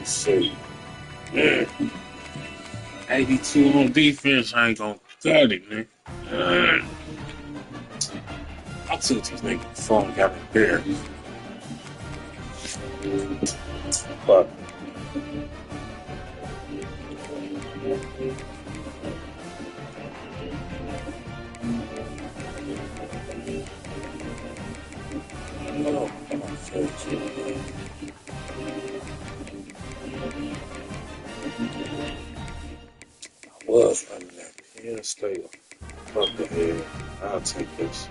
Let's see. 82 on defense. I ain't gonna cut it, man. I took these niggas before and got embarrassed. But no, come on, I was running that Penn State. Fuck the head. I'll take this.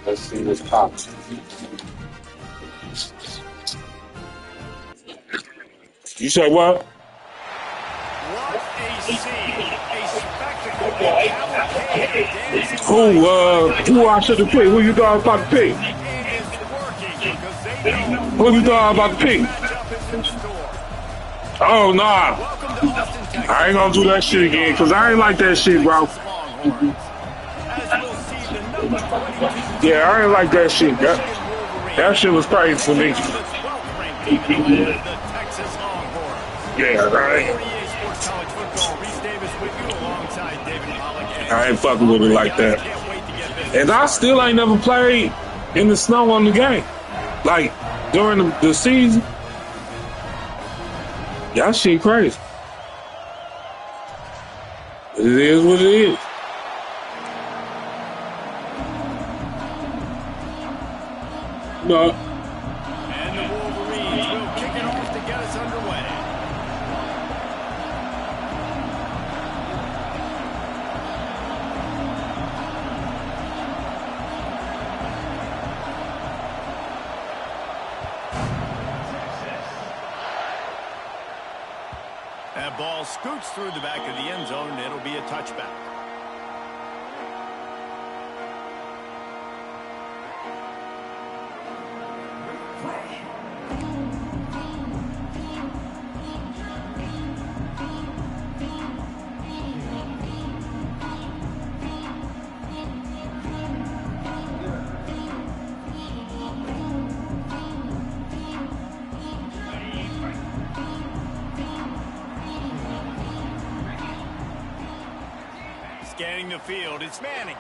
Let's see what's popping. You said what? What a scene. A spectacle. Who I should have picked? Who you thought about to pick? Who you thought about to pick? Oh, nah. I ain't gonna do that shit again, because I ain't like that shit, bro. Yeah, I ain't like that shit. That shit was crazy for me. Yeah, right. I ain't fucking with it like that. And I still ain't never played in the snow on the game. Like, during the season. That shit crazy. It is what it is. No. And the Wolverines will kick it off to get us underway. That ball scoots through the back of the end zone, and it'll be a touchback. Scanning the field, it's Manning.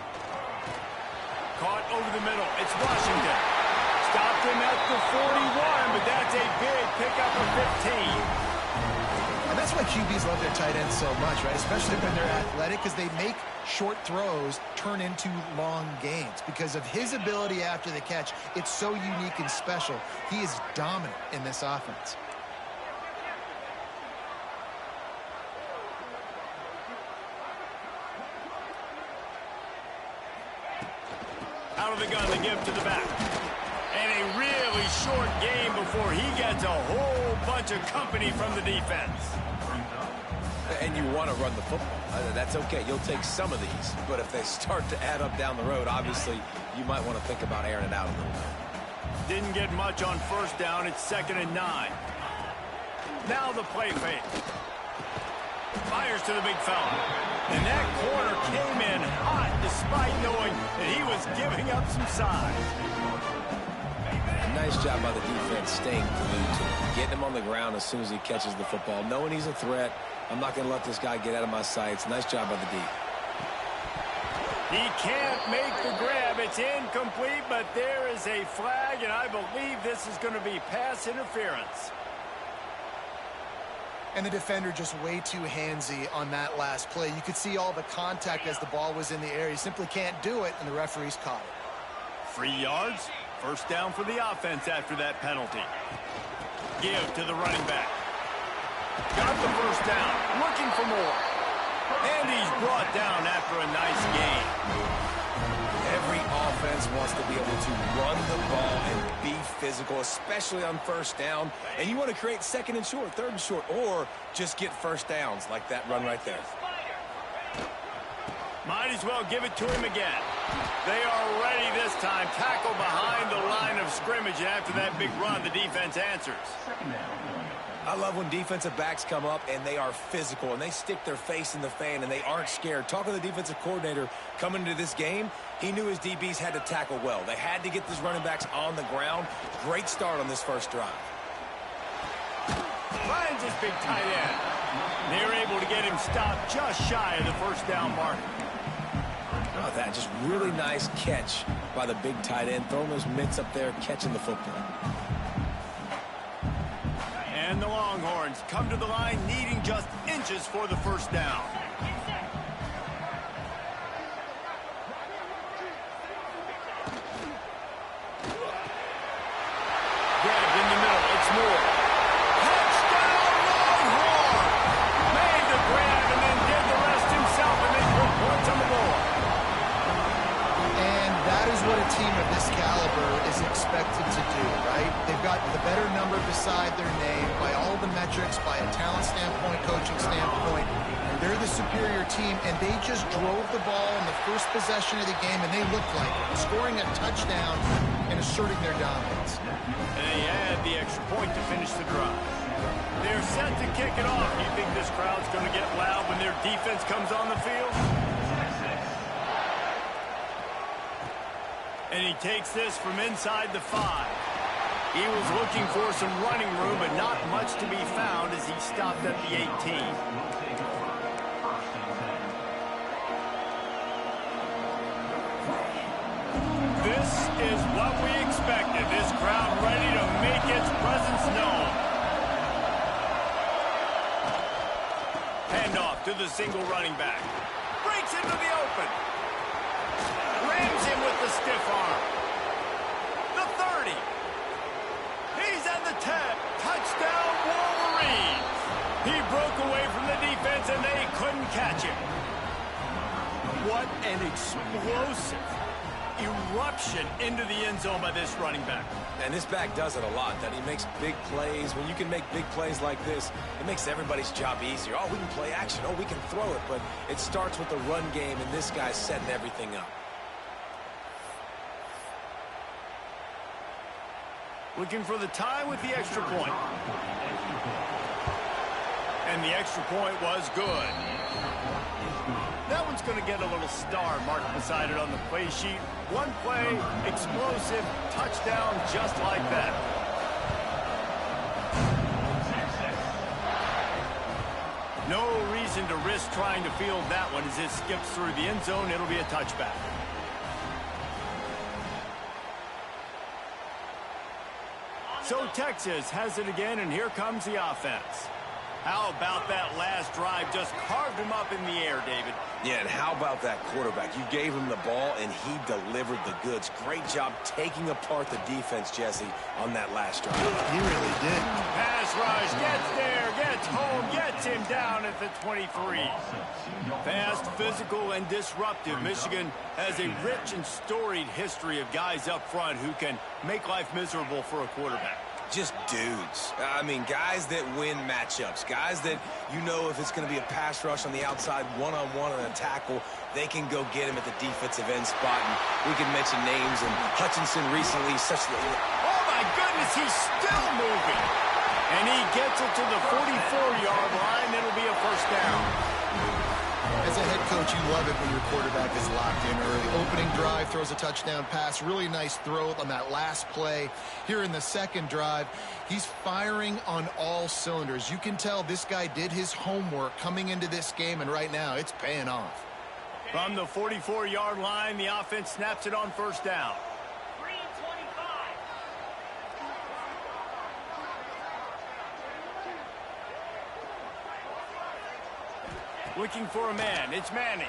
Caught over the middle, it's Washington. Stopped him at the 41, but that's a big pickup of 15. And that's why QBs love their tight ends so much, right? Especially when they're athletic, because they make short throws turn into long gains. Because of his ability after the catch, it's so unique and special. He is dominant in this offense. Out of the gun, the give to the back. And a really short game before he gets a whole bunch of company from the defense. And you want to run the football. That's okay. You'll take some of these. But if they start to add up down the road, obviously, you might want to think about airing it out a little bit. Didn't get much on first down. It's 2nd and 9. Now the play fake. Fires to the big fella. And that corner came in hot despite knowing that he was giving up some size. Nice job by the defense staying glued to him. Getting him on the ground as soon as he catches the football. Knowing he's a threat. I'm not going to let this guy get out of my sights. Nice job by the D. He can't make the grab. It's incomplete, but there is a flag, and I believe this is going to be pass interference. And the defender just way too handsy on that last play. You could see all the contact as the ball was in the air. He simply can't do it, and the referee's caught it. 3 yards. First down for the offense after that penalty. Give to the running back. Got the first down. Looking for more. And he's brought down after a nice gain. Every offense wants to be able to run the ball and be physical, especially on first down. And you want to create 2nd and short, 3rd and short, or just get first downs like that run right there. Might as well give it to him again. They are ready this time. Tackle behind the line of scrimmage. And after that big run, the defense answers. I love when defensive backs come up and they are physical and they stick their face in the fan and they aren't scared. Talking to the defensive coordinator coming into this game, he knew his DBs had to tackle well. They had to get these running backs on the ground. Great start on this first drive. Finds his big tight end. They're able to get him stopped just shy of the first down mark. Oh, that just really nice catch by the big tight end, throwing those mitts up there, catching the football. And the Longhorns come to the line needing just inches for the first down. Grabbed in the middle, it's Moore. Touchdown Longhorn! Made the grab and then did the rest himself and they put points on the board. And that is what a team of this caliber is expected to do, right? They've got the better number beside their name by all the metrics, by a talent standpoint, coaching standpoint. And they're the superior team, and they just drove the ball in the first possession of the game, and they looked like it, scoring a touchdown and asserting their dominance. And they add the extra point to finish the drive. They're set to kick it off. Do you think this crowd's going to get loud when their defense comes on the field? And he takes this from inside the 5. He was looking for some running room, but not much to be found as he stopped at the 18. This is what we expected. This crowd ready to make its presence known. Handoff to the single running back. Breaks into the open. Rams him with the stiff arm. The 30. He's at the 10. Touchdown, Wolverines. He broke away from the defense, and they couldn't catch him. What an explosive eruption into the end zone by this running back. And this back does it a lot, that he makes big plays. When you can make big plays like this, it makes everybody's job easier. Oh, we can play action. Oh, we can throw it. But it starts with the run game, and this guy's setting everything up. Looking for the tie with the extra point. And the extra point was good. That one's going to get a little star marked beside it on the play sheet. One play, explosive, touchdown just like that. No reason to risk trying to field that one as it skips through the end zone. It'll be a touchback. So Texas has it again, and here comes the offense. How about that last drive? Just carved him up in the air, David. Yeah, and how about that quarterback? You gave him the ball, and he delivered the goods. Great job taking apart the defense, Jesse, on that last drive. He really did. Pass rush, gets there, gets home, gets him down at the 23. Fast, physical, and disruptive. Michigan has a rich and storied history of guys up front who can make life miserable for a quarterback. Just dudes. I mean, guys that win matchups. Guys that, you know, if it's going to be a pass rush on the outside, one-on-one on a tackle, they can go get him at the defensive end spot. And we can mention names, and Hutchinson recently, such that... Oh, my goodness, he's still moving. And he gets it to the 44-yard line. It'll be a first down. As a head coach, you love it when your quarterback is locked in early. Opening drive, throws a touchdown pass. Really nice throw on that last play. Here in the second drive, he's firing on all cylinders. You can tell this guy did his homework coming into this game, and right now it's paying off. From the 44-yard line, the offense snaps it on first down. Looking for a man. It's Manning.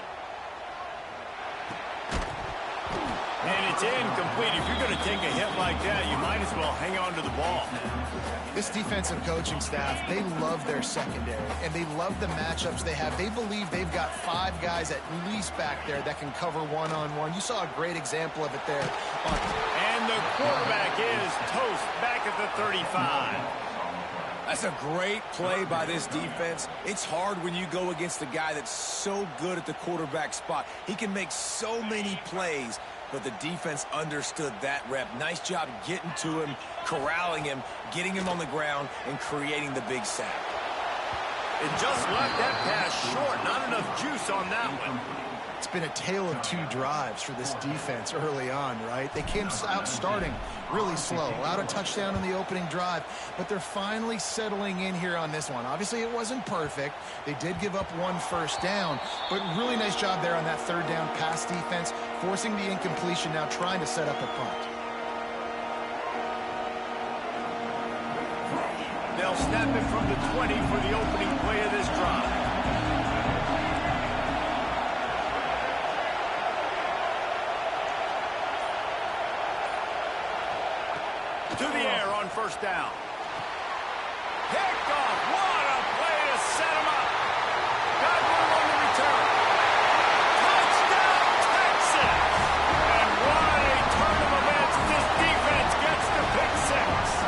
And it's incomplete. If you're going to take a hit like that, you might as well hang on to the ball. This defensive coaching staff, they love their secondary, and they love the matchups they have. They believe they've got 5 guys at least back there that can cover one-on-one. You saw a great example of it there. And the quarterback is toast back at the 35. That's a great play by this defense. It's hard when you go against a guy that's so good at the quarterback spot. He can make so many plays, but the defense understood that rep. Nice job getting to him, corralling him, getting him on the ground, and creating the big sack. It just left that pass short. Not enough juice on that one. It's been a tale of two drives for this defense early on, right? They came out starting really slow, allowed a touchdown in the opening drive, but they're finally settling in here on this one. Obviously, it wasn't perfect. They did give up one first down, but really nice job there on that third down pass defense, forcing the incompletion, now trying to set up a punt. They'll snap it from the 20 for the opening play of this drive. To the air on first down. Picked off. What a play to set him up. Got room on the return. Touchdown, Texas. And what a turn of events. This defense gets the pick six.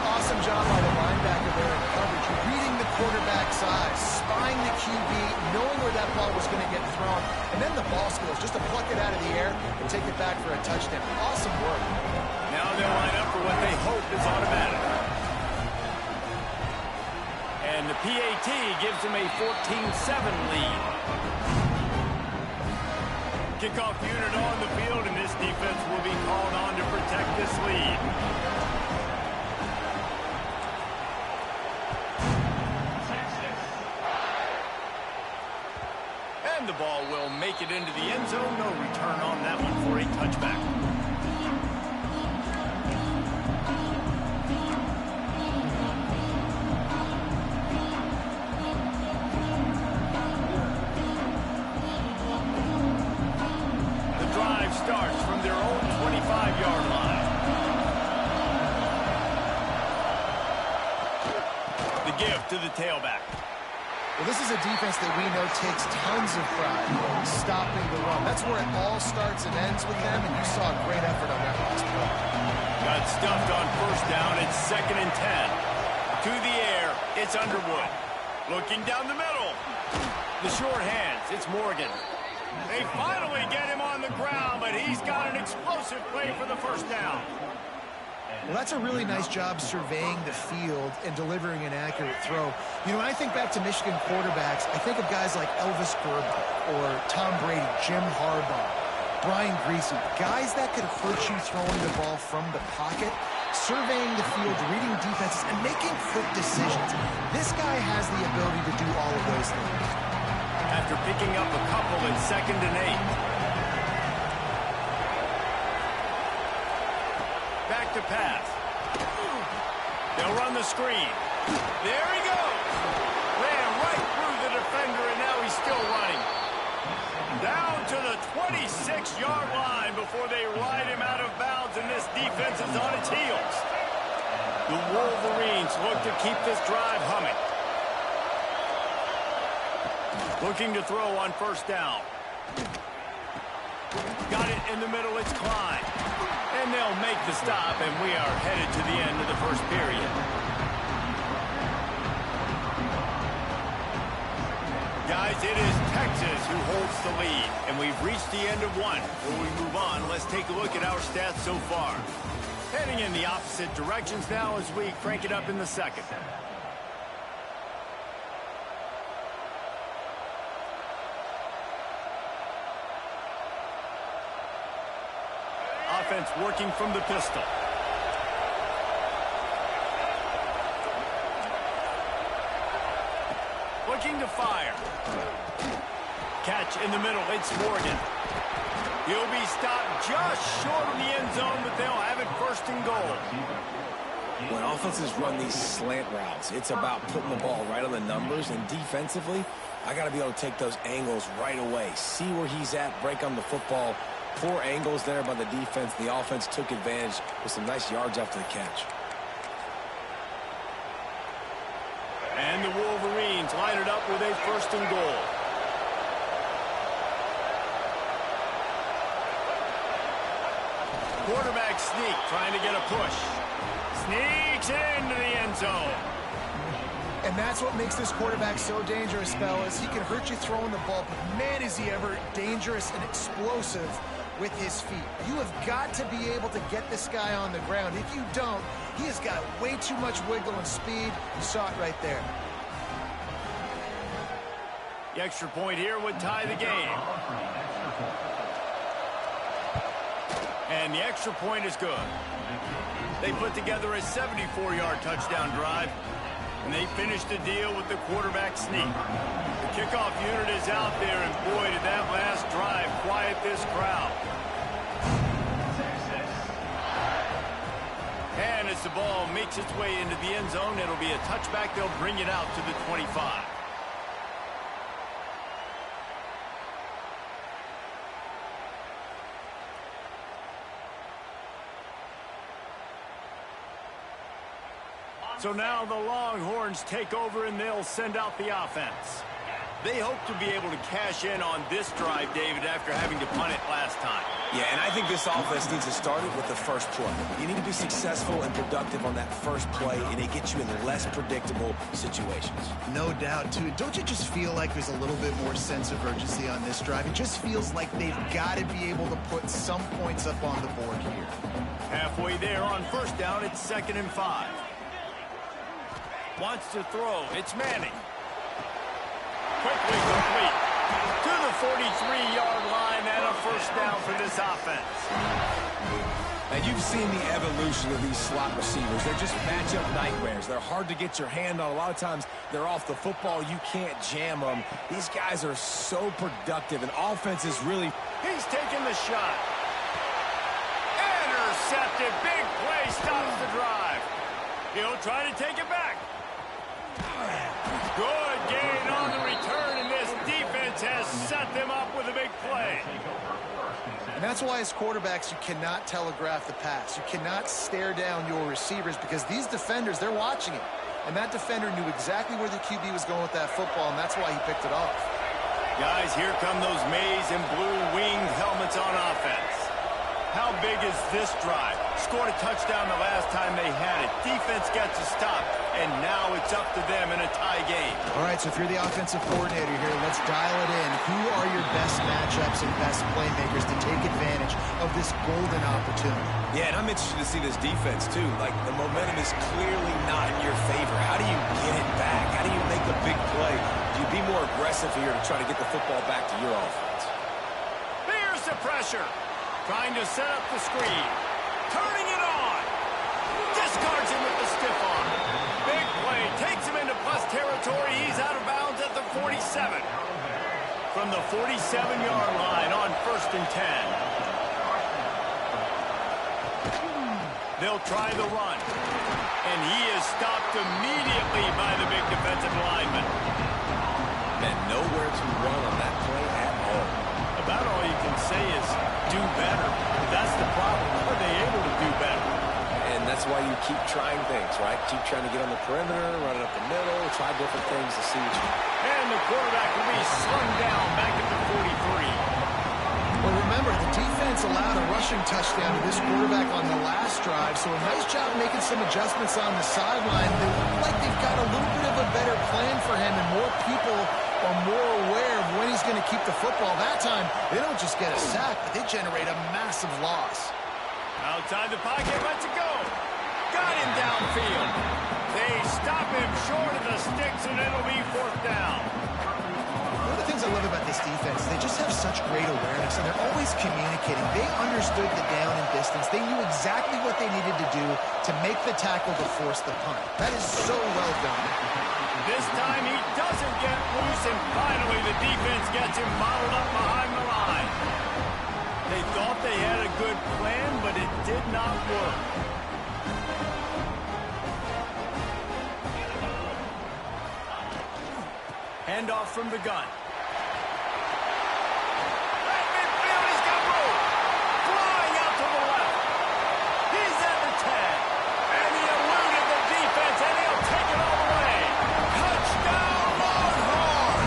Awesome job by the linebacker there in coverage, reading the quarterback's eyes, spying the QB, knowing where that ball was going to get thrown, and then the ball skills just to pluck it out of the air and take it back for a touchdown. Awesome work. Now they'll line up for what they hope is automatic. And the PAT gives them a 14-7 lead. Kickoff unit on the field, and this defense will be called on to protect this lead. And the ball will make it into the end zone. No return on that one for a touchback. Starts from their own 25-yard line. The give to the tailback. Well, this is a defense that we know takes tons of pride in stopping the run. That's where it all starts and ends with them, and you saw a great effort on that last play. Got stuffed on first down. It's 2nd and 10. To the air, it's Underwood. Looking down the middle. The short hands, it's Morgan. They finally get him on the ground, but he's got an explosive play for the first down. Well, that's a really nice job surveying the field and delivering an accurate throw. You know, when I think back to Michigan quarterbacks, I think of guys like Elvis Grbac or Tom Brady, Jim Harbaugh, Brian Griese, guys that could hurt you throwing the ball from the pocket, surveying the field, reading defenses, and making quick decisions. This guy has the ability to do all of those things. After picking up a couple in 2nd and 8. Back to pass. They'll run the screen. There he goes. Ran right through the defender, and now he's still running. Down to the 26-yard line before they ride him out of bounds, and this defense is on its heels. The Wolverines look to keep this drive humming. Looking to throw on first down. Got it in the middle, it's Klein. And they'll make the stop, and we are headed to the end of the first period. Guys, it is Texas who holds the lead, and we've reached the end of one. Before we move on, let's take a look at our stats so far. Heading in the opposite directions now as we crank it up in the second. Offense working from the pistol. Looking to fire. Catch in the middle. It's Morgan. He'll be stopped just short of the end zone, but they'll have it 1st and goal. When offenses run these slant routes, it's about putting the ball right on the numbers, and defensively, I got to be able to take those angles right away. See where he's at, break on the football. Poor angles there by the defense. The offense took advantage with some nice yards after the catch. And the Wolverines line it up with a 1st and goal. Quarterback sneak, trying to get a push. Sneaks into the end zone. And that's what makes this quarterback so dangerous, fellas. He can hurt you throwing the ball, but man, is he ever dangerous and explosive with his feet. You have got to be able to get this guy on the ground. If you don't, he has got way too much wiggle and speed. You saw it right there. The extra point here would tie the game. And the extra point is good. They put together a 74-yard touchdown drive, and they finished the deal with the quarterback sneak. The kickoff unit is out there, and boy, did that last drive quiet this crowd. And as the ball makes its way into the end zone, it'll be a touchback. They'll bring it out to the 25. So now the Longhorns take over, and they'll send out the offense. They hope to be able to cash in on this drive, David, after having to punt it last time. Yeah, and I think this offense needs to start it with the first play. You need to be successful and productive on that first play, and it gets you in less predictable situations. No doubt, too. Don't you just feel like there's a little bit more sense of urgency on this drive? It just feels like they've got to be able to put some points up on the board here. Halfway there on first down, it's 2nd and 5. Wants to throw. It's Manning. Quickly complete to the 43-yard line, and a first down for this offense. And you've seen the evolution of these slot receivers. They're just matchup nightmares. They're hard to get your hand on. A lot of times they're off the football. You can't jam them. These guys are so productive, and offense is really... He's taking the shot. Intercepted. Big play stops the drive. He'll try to take it back. Good gain on the return, and this defense has set them up with a big play. And that's why as quarterbacks, you cannot telegraph the pass. You cannot stare down your receivers because these defenders, they're watching it. And that defender knew exactly where the QB was going with that football, and that's why he picked it off. Guys, here come those maize and blue winged helmets on offense. How big is this drive? Scored a touchdown the last time they had it. Defense gets a stop, and now it's up to them in a tie game. All right, so if you're the offensive coordinator here, let's dial it in. Who are your best matchups and best playmakers to take advantage of this golden opportunity? Yeah, and I'm interested to see this defense, too. Like, the momentum is clearly not in your favor. How do you get it back? How do you make a big play? Do you be more aggressive here to try to get the football back to your offense? There's the pressure. Trying to set up the screen. Turning it on. Discards him with the stiff arm. Big play. Takes him into plus territory. He's out of bounds at the 47. From the 47-yard line on 1st and 10. They'll try the run. And he is stopped immediately by the big defensive lineman. And nowhere to run on that play at all. About all you can say is do better. That's the problem. Are they able to do better? And that's why you keep trying things, right? Keep trying to get on the perimeter, run it up the middle, try different things to see what you can. And the quarterback will be slung down back at the 43. Well, remember, the defense allowed a rushing touchdown to this quarterback on the last drive, so a nice job making some adjustments on the sideline. They look like they've got a little bit of a better plan for him, and more people are more aware of when he's going to keep the football. That time, they don't just get a sack, but they generate a massive loss. Outside the pocket, lets it go. Got him downfield. They stop him short of the sticks, and it'll be 4th down. One of the things I love about this defense, they just have such great awareness, and they're always communicating. They understood the down and distance. They knew exactly what they needed to do to make the tackle to force the punt. That is so well done. This time he doesn't get loose, and finally the defense gets him bottled up behind the line. They thought they had a good plan, but it did not work. Handoff from the gun. At midfield, he's got room. Flying out to the left. He's at the 10. And he eluded the defense, and he'll take it all the way. Touchdown, Longhorn!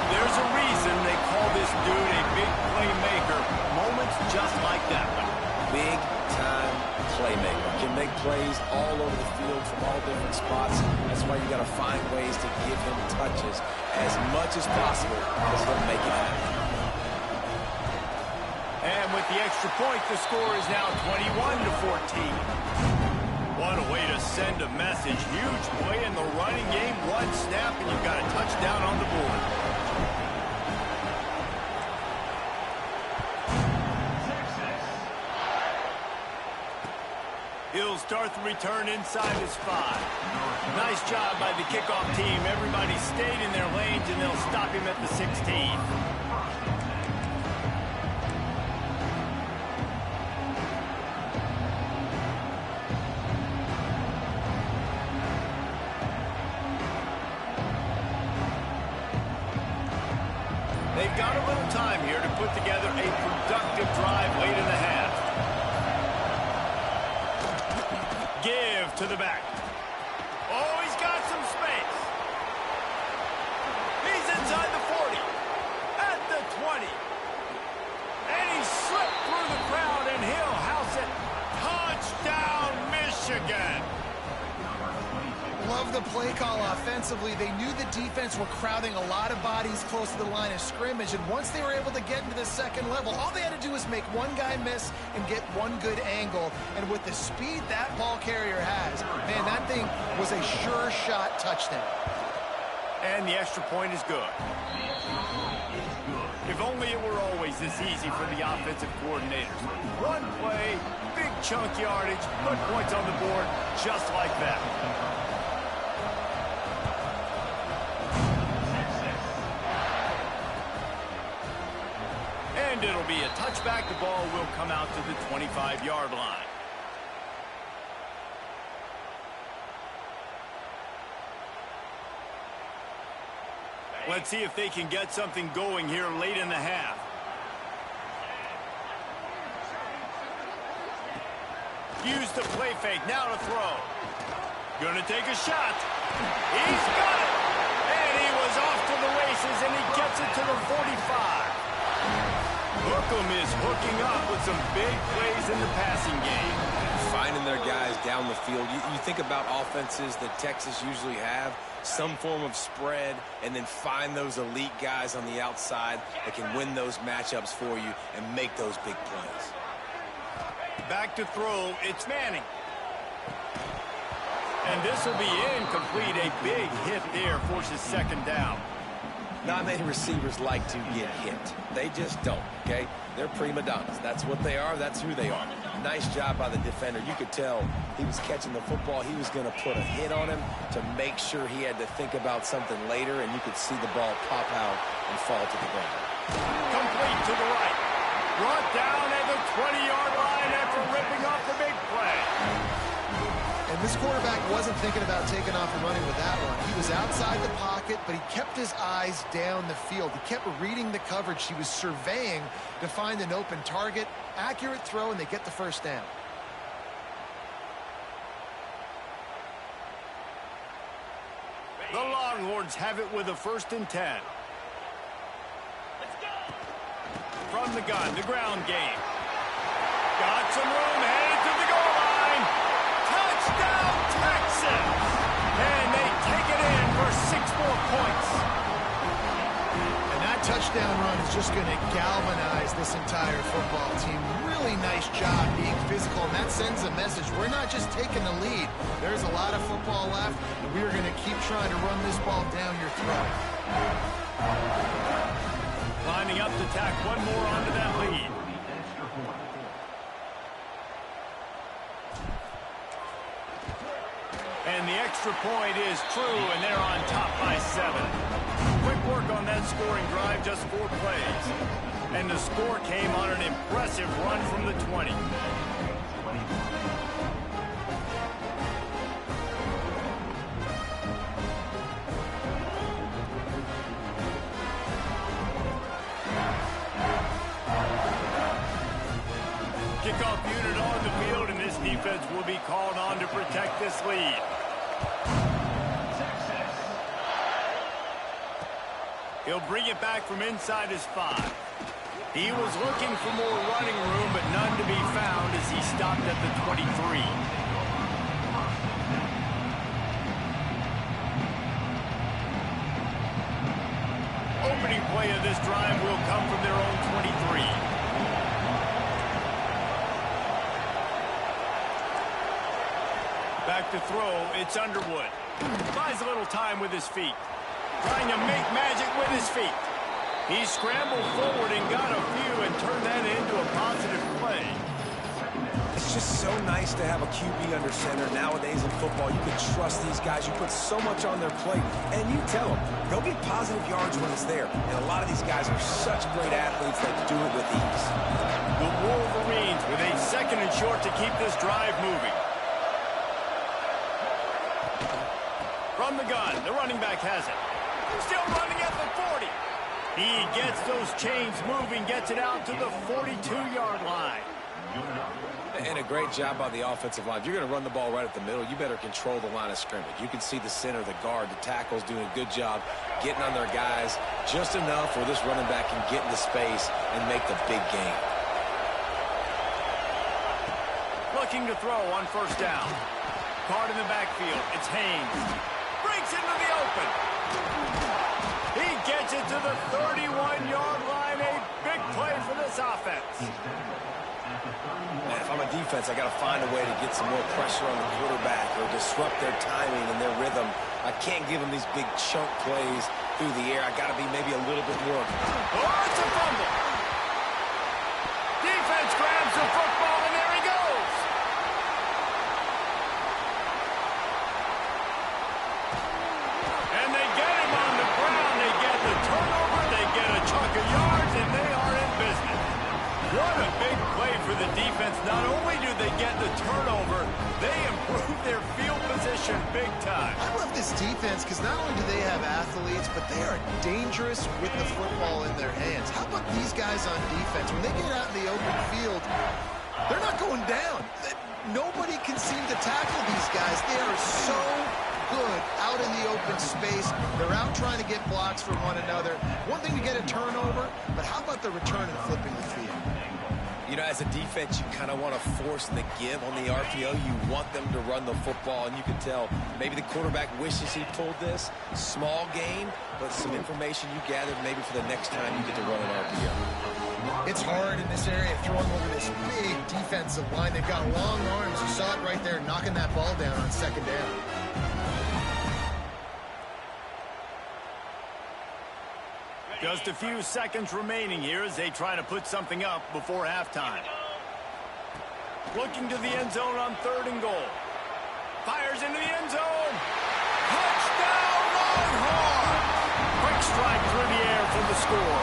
There's a reason they call this dude a big playmaker. Moments just like that one. Big-time playmaker. different spots. That's why you got to find ways to give him touches as much as possible because he'll make it happen. And with the extra point, the score is now 21-14. What a way to send a message. Huge play in the running game. One snap, and you've got a touchdown on the board. He'll start the return inside his 5. Nice job by the kickoff team. Everybody stayed in their lanes, and they'll stop him at the 16. They've got a little time here to put together a productive drive late in the half. Give to the back. Oh, he's got some space. He's inside the 40. At the 20. And he slipped through the crowd, and he'll house it. Touchdown, Michigan. Love the play call offensively. They knew the defense were crowding a lot of bodies close to the line of scrimmage, and once they were able to get into the second level, all they had to do was make one guy miss and get one good angle. And with the speed that ball carrier has, man, that thing was a sure shot touchdown. And the extra point is good. If only it were always this easy for the offensive coordinators. One play, big chunk yardage, put points on the board just like that. And it'll be a touchback. The ball will come out to the 25-yard line. Let's see if they can get something going here late in the half. Use the play fake. Now to throw. Gonna take a shot. He's got it. And he was off to the races, and he gets it to the 45. Hookem is hooking up with some big plays in the passing game. Finding their guys down the field. You think about offenses that Texas usually have, some form of spread, and then find those elite guys on the outside that can win those matchups for you and make those big plays. Back to throw. It's Manning. And this will be incomplete. A big hit there forces second down. Not many receivers like to get hit. They just don't, okay? They're prima donnas. That's what they are. That's who they are. Nice job by the defender. You could tell he was catching the football. He was going to put a hit on him to make sure he had to think about something later, and you could see the ball pop out and fall to the ground. Complete to the right. Brought down at the 20-yard line after ripping off the big play. And this quarterback wasn't thinking about taking off and running with that one. He was outside the pocket, but he kept his eyes down the field. He kept reading the coverage. He was surveying to find an open target. Accurate throw, and they get the first down. The Longhorns have it with a 1st and 10. From the gun, the ground game. Got some room, headed to the goal line. Touchdown, Texas! And they take it in for 6 more points. And that touchdown run is just going to galvanize this entire football team. Really nice job being physical, and that sends a message. We're not just taking the lead. There's a lot of football left, and we are going to keep trying to run this ball down your throat. Lining up to tack one more onto that lead. And the extra point is true, and they're on top by 7. Quick work on that scoring drive, just 4 plays. And the score came on an impressive run from the 20. Kickoff unit on the field, and this defense will be called on to protect this lead. He'll bring it back from inside his 5. He was looking for more running room, but none to be found as he stopped at the 23. opening play of this drive will come from their own 23. Back to throw, it's Underwood. Buys a little time with his feet. Trying to make magic with his feet. He scrambled forward and got a few and turned that into a positive play. It's just so nice to have a QB under center. Nowadays in football, you can trust these guys. You put so much on their plate, and you tell them they'll get positive yards when it's there. And a lot of these guys are such great athletes that do it with ease. The Wolverines with a 2nd and short to keep this drive moving. From the gun, the running back has it. Still running at the 40. He gets those chains moving, gets it out to the 42-yard line. And a great job by the offensive line. If you're going to run the ball right at the middle, you better control the line of scrimmage. You can see the center, the guard, the tackles doing a good job getting on their guys just enough where this running back can get into space and make the big gain. Looking to throw on 1st down. Card in the backfield. It's Haynes. Breaks into the open. He gets it to the 31-yard line. A big play for this offense. Man, if I'm a defense, I got to find a way to get some more pressure on the quarterback or disrupt their timing and their rhythm. I can't give them these big chunk plays through the air. I got to be maybe a little bit more. Oh, it's a fumble. Defense grabs the football, and there he goes. And they get him on the ground. They get the turnover. They get a chunk of yards, and they are in business. What a big play for the defense. Not only do they get the turnover, they improve their field position big time. I love this defense because not only do they have athletes, but they are dangerous with the football in their hands. How about these guys on defense? When they get out in the open field, they're not going down. Nobody can seem to tackle these guys. They are so good out in the open space. They're out trying to get blocks from one another. One thing to get a turnover, but how about the return and flipping the field? You know, as a defense, you kind of want to force the give on the RPO. You want them to run the football, and you can tell maybe the quarterback wishes he pulled this. Small gain, but some information you gathered maybe for the next time you get to run an RPO. It's hard in this area throwing over this big defensive line. They've got long arms. You saw it right there, knocking that ball down on 2nd down. Just a few seconds remaining here as they try to put something up before halftime. Looking to the end zone on 3rd and goal. Fires into the end zone. Touchdown, Longhorns! Quick strike through the air for the score.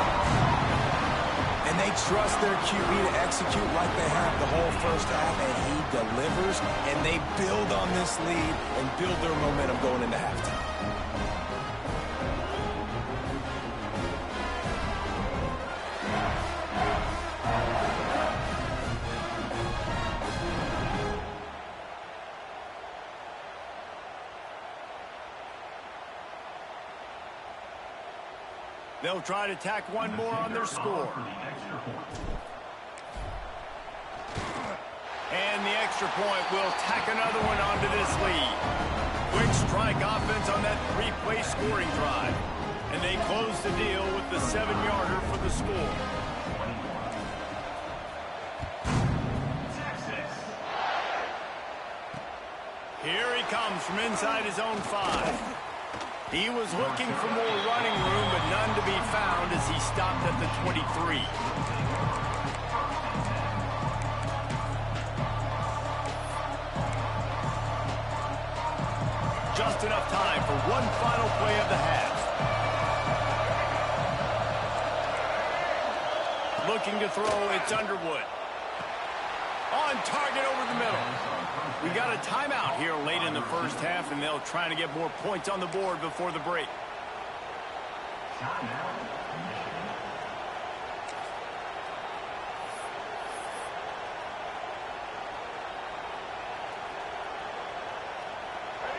And they trust their QB to execute like they have the whole 1st half, and he delivers, and they build on this lead and build their momentum going into halftime. They'll try to tack one more on their score. And the extra point will tack another one onto this lead. Quick strike offense on that 3-play scoring drive. And they close the deal with the 7-yarder for the score. Here he comes from inside his own 5. He was looking for more running room, but none to be found as he stopped at the 23. Just enough time for one final play of the half. Looking to throw, it's Underwood. On target over the middle. We got a timeout here late in the 1st half, and they'll try to get more points on the board before the break.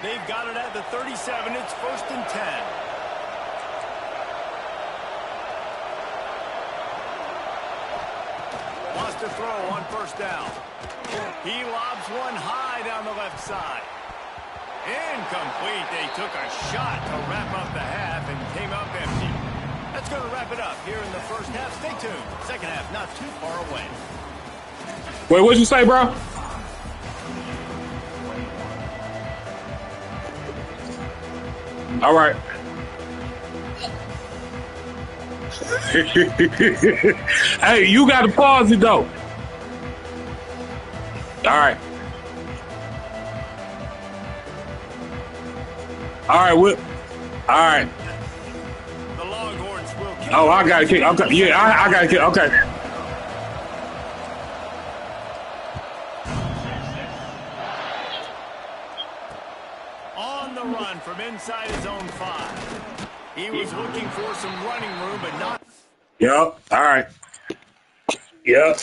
They've got it at the 37. It's 1st and 10. Wants to throw on 1st down. He lobs one high down the left side. Incomplete. They took a shot to wrap up the half and came up empty. That's going to wrap it up here in the first half. Stay tuned. Second half not too far away. Wait, what'd you say, bro? All right. Hey, you got to pause it, though. All right. All right, all right. The Longhorns will kick. Oh, I got to kick. Okay. Yeah, I got to kick. Okay. On the run from inside his own 5. He was looking for some running room, but not. Yep. All right. Yep.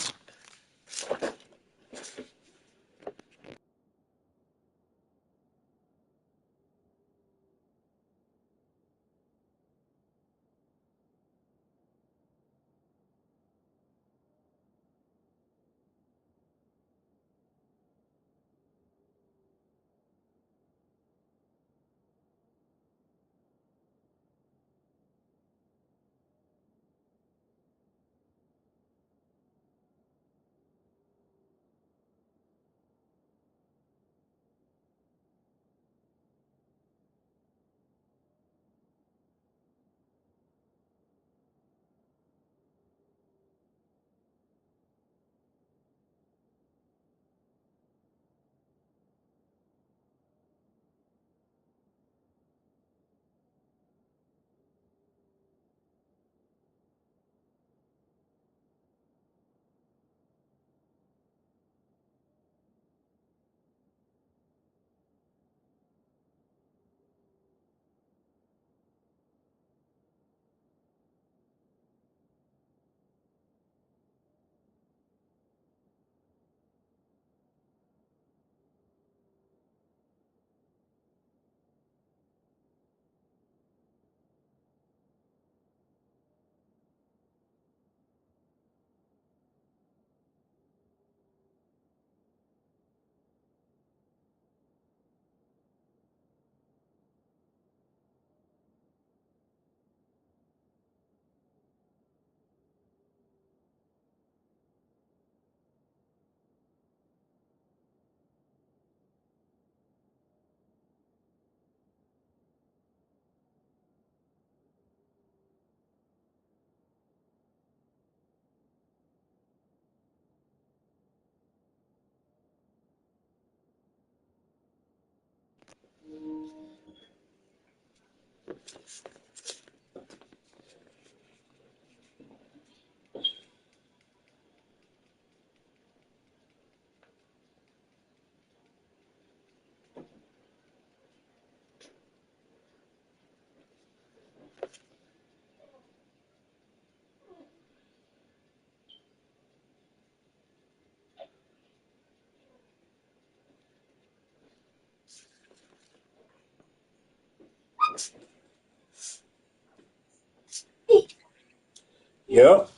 Yep.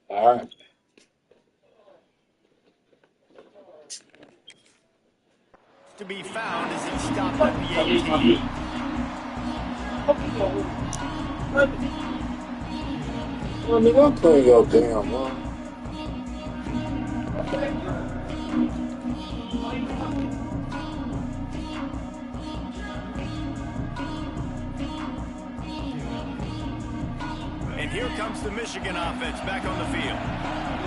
All right. To be found as he stopped at the 18. I mean, don't play your damn man. And here comes the Michigan offense back on the field.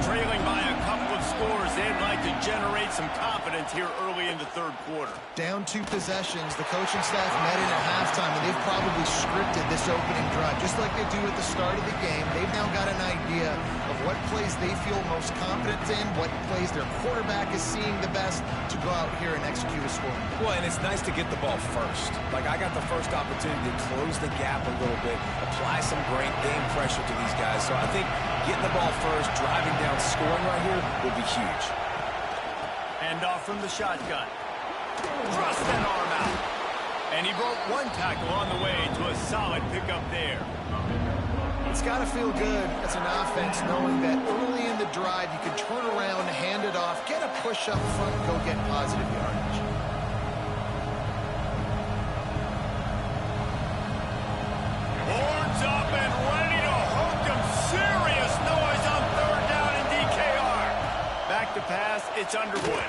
Trailing by a couple of scores, they'd like to generate some confidence here early in the third quarter. Down 2 possessions, the coaching staff met in at halftime, and they've probably scripted this opening drive. Just like they do at the start of the game, they've now got an idea of what plays they feel most confident in, what plays their quarterback is seeing the best to go out here and execute a score. Well, and it's nice to get the ball first. Like, I got the first opportunity to close the gap a little bit, apply some great game pressure to these guys. So I think getting the ball first, driving down, scoring right here will be huge. And off from the shotgun. Thrust that arm out. And he broke one tackle on the way to a solid pickup there. It's got to feel good as an offense knowing that early in the drive you can turn around, hand it off, get a push up front, and go get positive yardage. Horns up. gets underway.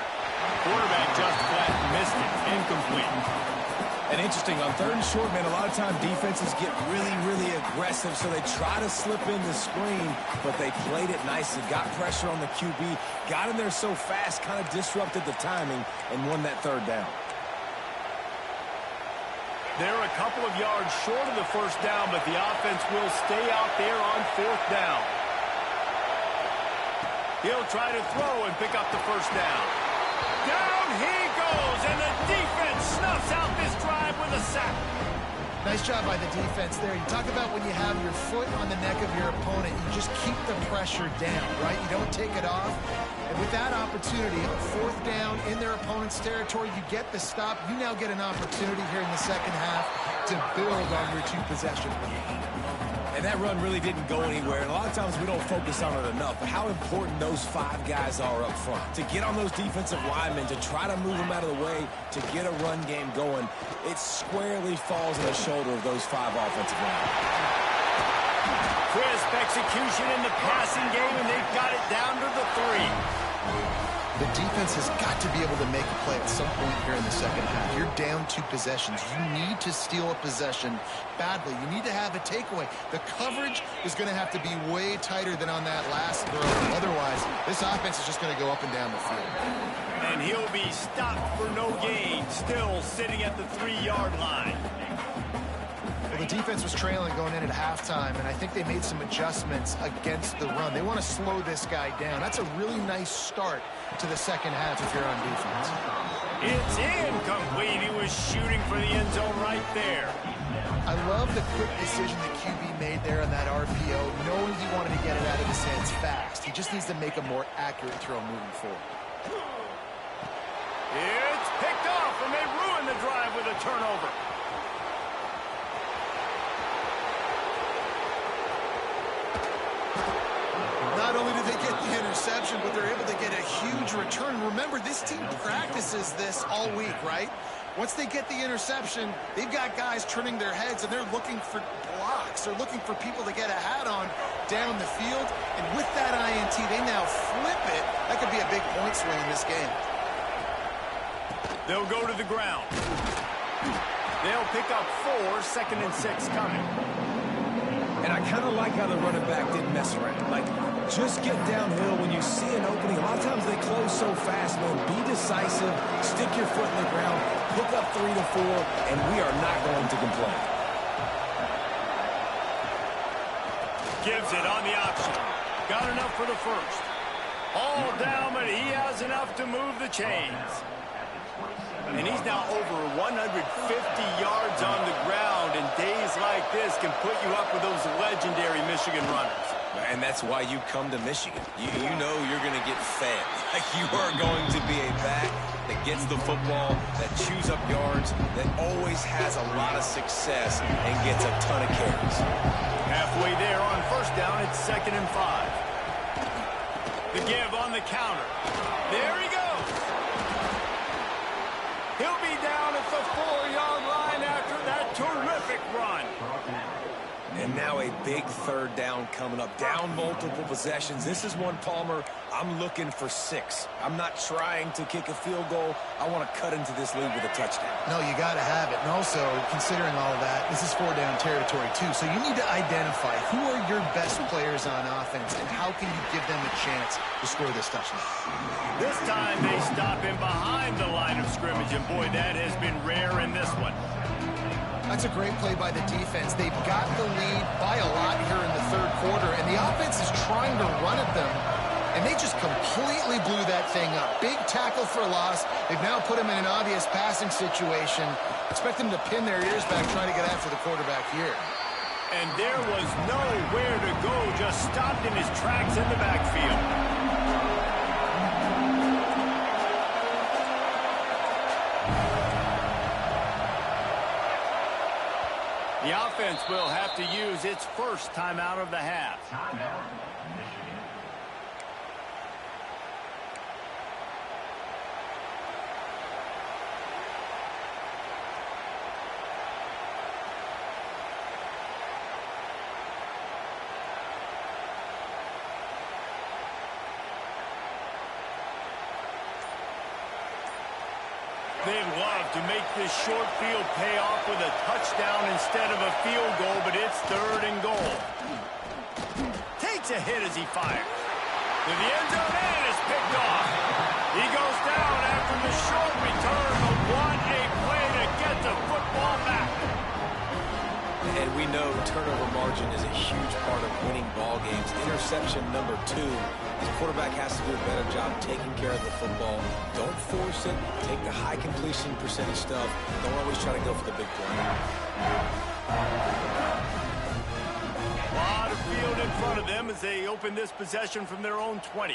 Quarterback just flat missed it. Incomplete. And interesting, on 3rd and short, man, a lot of time defenses get really, really aggressive, so they try to slip in the screen, but they played it nicely, got pressure on the QB, got in there so fast, kind of disrupted the timing, and won that 3rd down. They're a couple of yards short of the 1st down, but the offense will stay out there on 4th down. He'll try to throw and pick up the 1st down. Down he goes, and the defense snuffs out this drive with a sack. Nice job by the defense there. You talk about when you have your foot on the neck of your opponent, you just keep the pressure down, right? You don't take it off. And with that opportunity, 4th down in their opponent's territory, you get the stop. You now get an opportunity here in the 2nd half to build on your 2-possession lead. And that run really didn't go anywhere. And a lot of times we don't focus on it enough. But how important those 5 guys are up front. To get on those defensive linemen, to try to move them out of the way, to get a run game going, it squarely falls on the shoulder of those 5 offensive linemen. Crisp execution in the passing game, and they've got it down to the 3. The defense has got to be able to make a play at some point here in the 2nd half. You're down 2 possessions. You need to steal a possession badly. You need to have a takeaway. The coverage is going to have to be way tighter than on that last throw. Otherwise, this offense is just going to go up and down the field. And he'll be stopped for no gain, still sitting at the 3-yard line. Well, the defense was trailing going in at halftime, and I think they made some adjustments against the run. They want to slow this guy down. That's a really nice start to the 2nd half if you're on defense. It's incomplete. He was shooting for the end zone right there. I love the quick decision the QB made there on that RPO, knowing he wanted to get it out of his hands fast. He just needs to make a more accurate throw moving forward. It's picked off, and they ruin the drive with a turnover. Not only did they get the interception, but they're able to get a huge return. Remember, this team practices this all week, right? Once they get the interception, they've got guys turning their heads, and they're looking for blocks. They're looking for people to get a hat on down the field. And with that INT, they now flip it. That could be a big point swing in this game. They'll go to the ground. They'll pick up 4, 2nd and 6 coming. And I kind of like how the running back didn't mess around. Like, just get downhill when you see an opening. A lot of times they close so fast, man. Be decisive, stick your foot in the ground, pick up 3 to 4, and we are not going to complain. Gives it on the option. Got enough for the 1st. All down, but he has enough to move the chains. And he's now over 150 yards on the ground, and days like this can put you up with those legendary Michigan runners. And that's why you come to Michigan. You know you're going to get fed. Like, you are going to be a back that gets the football, that chews up yards, that always has a lot of success and gets a ton of carries. Halfway there on 1st down, it's 2nd and 5. The give on the counter. There he goes. He'll be down at the 4-yard line after that terrific run. And now a big 3rd down coming up. Down multiple possessions. This is one, Palmer, I'm looking for 6. I'm not trying to kick a field goal. I want to cut into this lead with a touchdown. No, you got to have it. And also, considering all of that, this is 4-down territory, too. So you need to identify who are your best players on offense and how can you give them a chance to score this touchdown. This time they stop him behind the line of scrimmage, and boy, that has been rare in this one. That's a great play by the defense. They've got the lead by a lot here in the 3rd quarter, and the offense is trying to run at them, and they just completely blew that thing up. Big tackle for loss. They've now put him in an obvious passing situation. Expect them to pin their ears back trying to get after the quarterback here. And there was nowhere to go, just stopped in his tracks in the backfield. The offense will have to use its 1st timeout of the half. They'd love to make this short field pay off with a touchdown instead of a field goal, but it's 3rd and goal. Takes a hit as he fires. To the end zone, and it's picked off. He goes down after the short return, but what a play to get the football back. And we know turnover margin is a huge part of winning ball games. Interception number 2. The quarterback has to do a better job taking care of the football. Don't force it. Take the high completion percentage stuff. Don't always try to go for the big play. A lot of field in front of them as they open this possession from their own 20.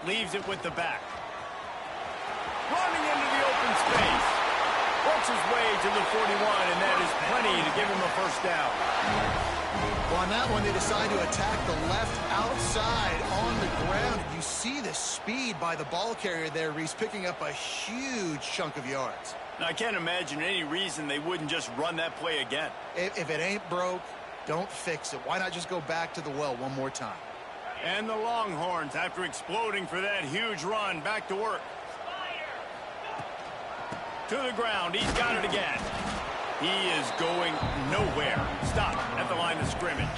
Leaves it with the back. Running into the open space. Works his way to the 41, and that is plenty to give him a first down. Well, on that one, they decide to attack the left outside on the ground. You see the speed by the ball carrier there, Reese, picking up a huge chunk of yards. Now, I can't imagine any reason they wouldn't just run that play again. If it ain't broke, don't fix it. Why not just go back to the well one more time? And the Longhorns, after exploding for that huge run, back to work. To the ground. He's got it again. He is going nowhere. Stop at the line of scrimmage.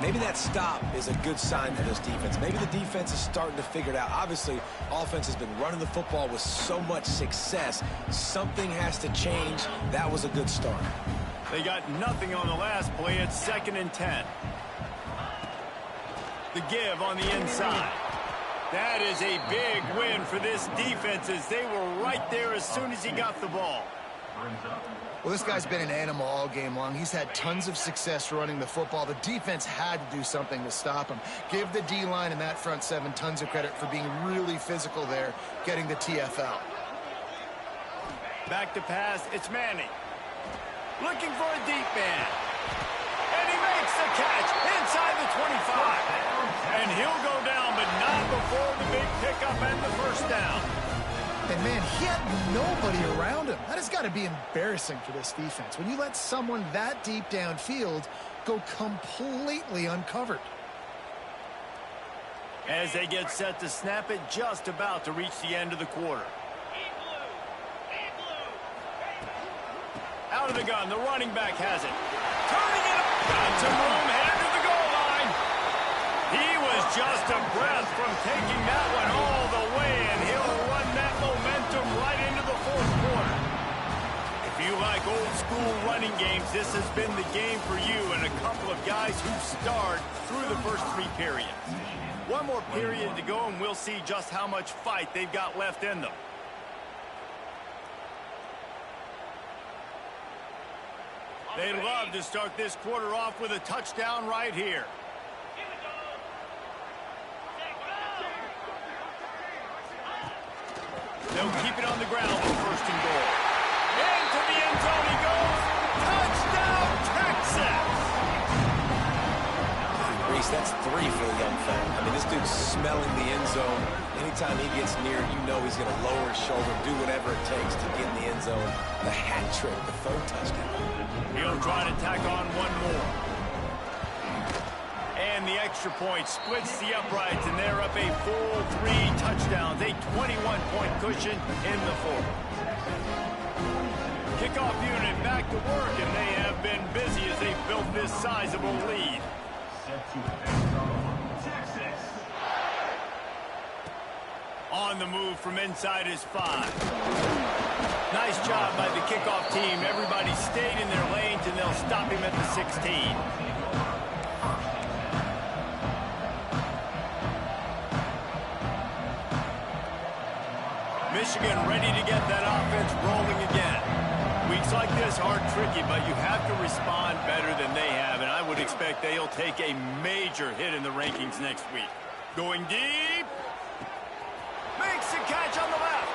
Maybe that stop is a good sign for this defense. Maybe the defense is starting to figure it out. Obviously, offense has been running the football with so much success. Something has to change. That was a good start. They got nothing on the last play. It's 2nd and 10. The give on the inside. That is a big win for this defense as they were right there as soon as he got the ball. Well, this guy's been an animal all game long. He's had tons of success running the football. The defense had to do something to stop him. Give the D-line and that front 7 tons of credit for being really physical there, getting the TFL. Back to pass, it's Manning. Looking for a deep man. And he makes the catch inside the 25. And he'll go down, but not before the big pickup and the first down. And, man, he had nobody around him. That has got to be embarrassing for this defense. When you let someone that deep downfield go completely uncovered. As they get set to snap it, just about to reach the end of the quarter. Out of the gun, the running back has it. Turning it up, got some room, headed to the goal line. He was just a breath from taking that one all the way, and he'll run that momentum right into the 4th quarter. If you like old school running games, this has been the game for you and a couple of guys who starred through the first 3 periods. One more period to go, and we'll see just how much fight they've got left in them. They'd love to start this quarter off with a touchdown right here. They'll keep it on the ground with 1st and goal. Into the end zone he goes. Touchdown, Texas! Reese, that's 3 for the young fella. I mean, this dude's smelling the end zone. Anytime he gets near, you know he's going to lower his shoulder, do whatever it takes to get in the end zone. The hat trick, the 3rd touchdown. He'll try to tack on one more. And the extra point splits the uprights, and they're up a full 3 touchdowns, a 21-point cushion in the 4th. Kickoff unit back to work, and they have been busy as they built this sizable lead. On the move from inside his 5. Nice job by the kickoff team. Everybody stayed in their lanes, and they'll stop him at the 16. Michigan ready to get that offense rolling again. Weeks like this are tricky, but you have to respond better than they have, and I would expect they'll take a major hit in the rankings next week. Going deep. Makes the catch on the left.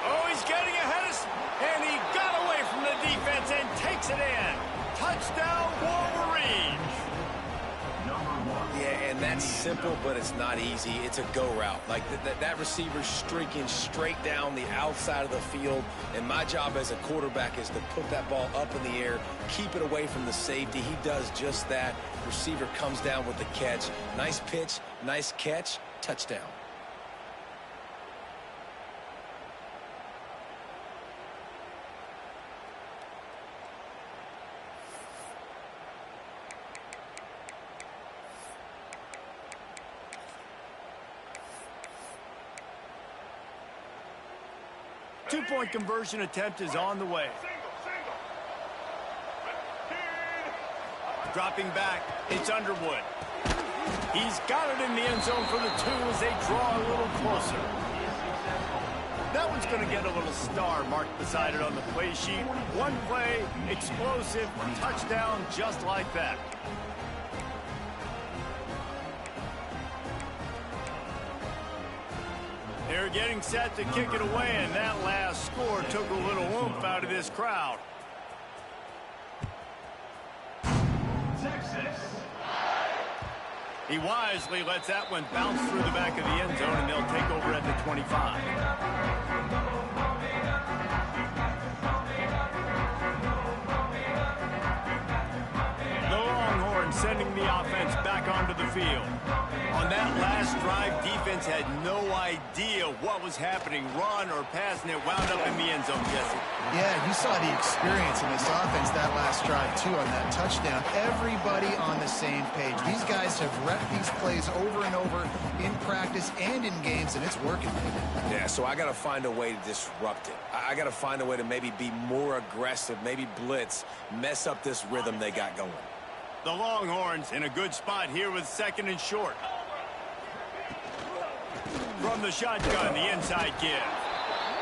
Oh, he's getting ahead of us, and he got away from the defense and takes it in. Touchdown, Wolverines. Yeah, and that's simple, but it's not easy. It's a go route. Like that receiver's streaking straight down the outside of the field, and my job as a quarterback is to put that ball up in the air, keep it away from the safety. He does just that. Receiver comes down with the catch. Nice pitch, nice catch, touchdown. Two-point conversion attempt is on the way. Dropping back, it's Underwood. He's got it in the end zone for the 2 as they draw a little closer. That one's going to get a little star marked beside it on the play sheet. One play, explosive, touchdown, just like that. They're getting set to kick it away, and that last score took a little oomph out of this crowd. He wisely lets that one bounce through the back of the end zone, and they'll take over at the 25. The Longhorns sending the offense back onto the field. On that last drive, defense had no idea what was happening, run or pass, and it wound up in the end zone, Jesse. Yeah, you saw the experience in this offense that last drive, too, on that touchdown. Everybody on the same page. These guys have repped these plays over and over in practice and in games, and it's working. Yeah, so I got to find a way to disrupt it. I got to find a way to maybe be more aggressive, maybe blitz, mess up this rhythm they got going. The Longhorns in a good spot here with 2nd and short. From the shotgun, the inside give.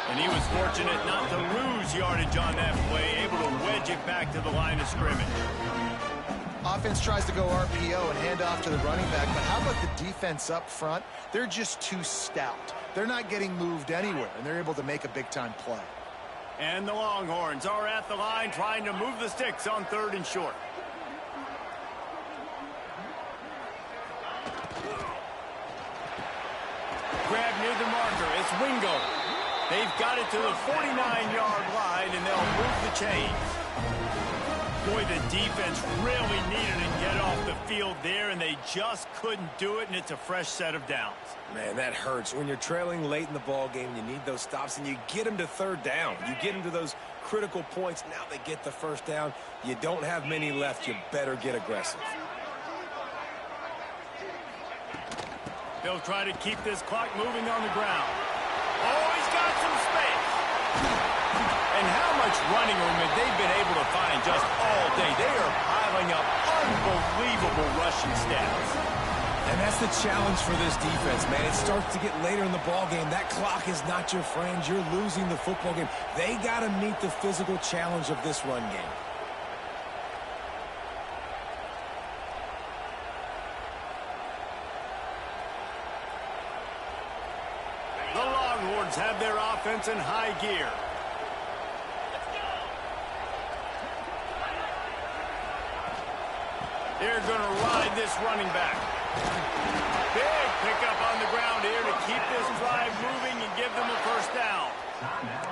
And he was fortunate not to lose yardage on that play, able to wedge it back to the line of scrimmage. Offense tries to go RPO and hand off to the running back, but how about the defense up front? They're just too stout. They're not getting moved anywhere, and they're able to make a big-time play. And the Longhorns are at the line trying to move the sticks on 3rd and short. Grab near the marker. It's Wingo. They've got it to the 49-yard line, and they'll move the chains. Boy, the defense really needed to get off the field there, and they just couldn't do it, and it's a fresh set of downs. Man, that hurts. When you're trailing late in the ball game, you need those stops, and you get them to 3rd down. You get them to those critical points. Now they get the 1st down. You don't have many left. You better get aggressive. They'll try to keep this clock moving on the ground. Oh, he's got some space. And how much running room have they been able to find just all day? They are piling up unbelievable rushing stats. And that's the challenge for this defense, man. It starts to get later in the ball game. That clock is not your friend. You're losing the football game. They got to meet the physical challenge of this run game. The Longhorns have their offense in high gear. They're going to ride this running back. Big pickup on the ground here to keep this drive moving and give them a 1st down.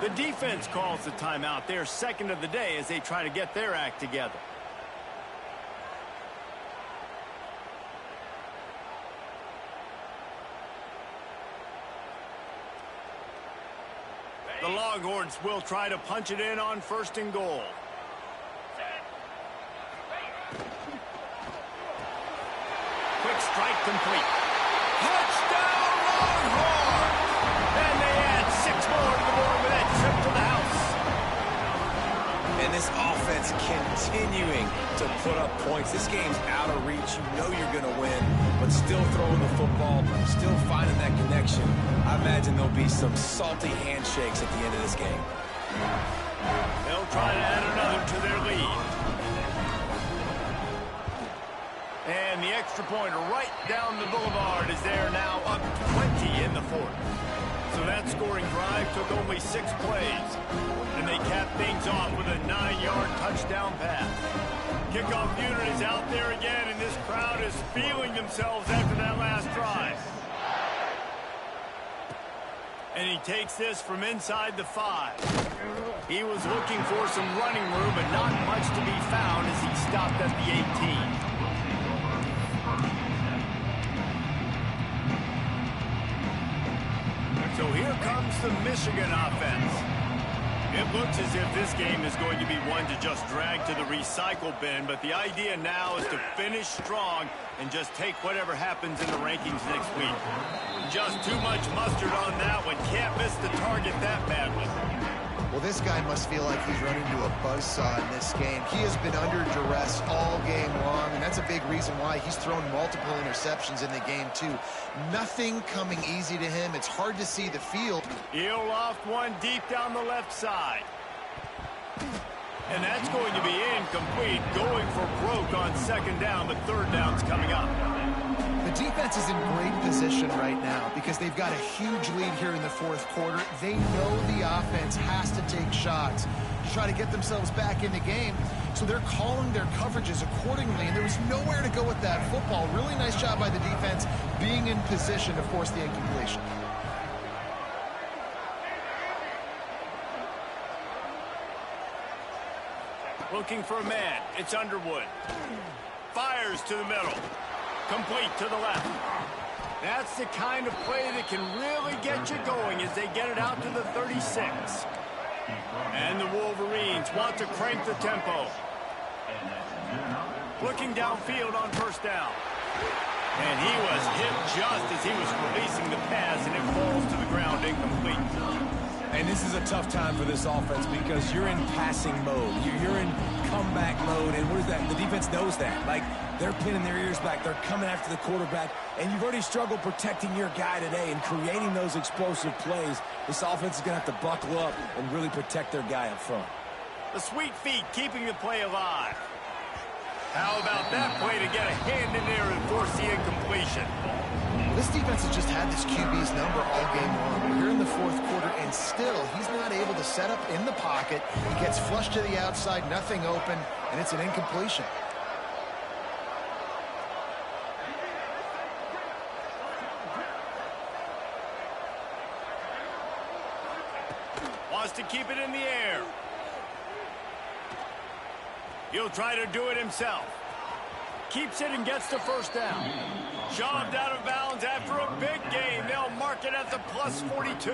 The defense calls the timeout. They're 2nd of the day as they try to get their act together. The Longhorns will try to punch it in on 1st and goal. Quick strike complete. Touchdown, Longhorns! And they add 6 more to the board with that trip to the house. And this offense continuing to put up points. This game's out of reach. You know you're going to win, but still throwing the football, still finding that connection. I imagine there'll be some salty handshakes at the end of this game. They'll try to add another to their lead. And the extra point right down the boulevard is there now, up 20 in the 4th. So that scoring drive took only 6 plays. And they cap things off with a 9-yard touchdown pass. Kickoff unit is out there again, and this crowd is feeling themselves after that last drive. And he takes this from inside the 5. He was looking for some running room, but not much to be found as he stopped at the 18. So here comes the Michigan offense. It looks as if this game is going to be one to just drag to the recycle bin, but the idea now is to finish strong and just take whatever happens in the rankings next week. Just too much mustard on that one. Can't miss the target that badly. Well, this guy must feel like he's running to a buzzsaw in this game. He has been under duress all game long, and that's a big reason why he's thrown multiple interceptions in the game, too. Nothing coming easy to him. It's hard to see the field. He'll loft one deep down the left side. And that's going to be incomplete. Going for broke on second down, but third down's coming up. The defense is in great position right now because they've got a huge lead here in the fourth quarter. They know the offense has to take shots to try to get themselves back in the game. So they're calling their coverages accordingly, and there was nowhere to go with that football. Really nice job by the defense being in position to force the incompletion. Looking for a man. It's Underwood. Fires to the middle. Complete to the left. That's the kind of play that can really get you going as they get it out to the 36. And the Wolverines want to crank the tempo. Looking downfield on first down. And he was hit just as he was releasing the pass, and it falls to the ground incomplete. And this is a tough time for this offense because you're in passing mode. You're in comeback mode, and what is that? The defense knows that. Like, they're pinning their ears back. They're coming after the quarterback, and you've already struggled protecting your guy today and creating those explosive plays. This offense is going to have to buckle up and really protect their guy up front. The sweet feet keeping the play alive. How about that play to get a hand in there and force the incompletion? This defense has just had this QB's number all game long. We're here in the fourth quarter, and still he's not able to set up in the pocket. He gets flushed to the outside, nothing open, and it's an incompletion. Wants to keep it in the air. He'll try to do it himself. Keeps it and gets the first down. Shoved out of bounds after a big gain. They'll mark it at the plus 42.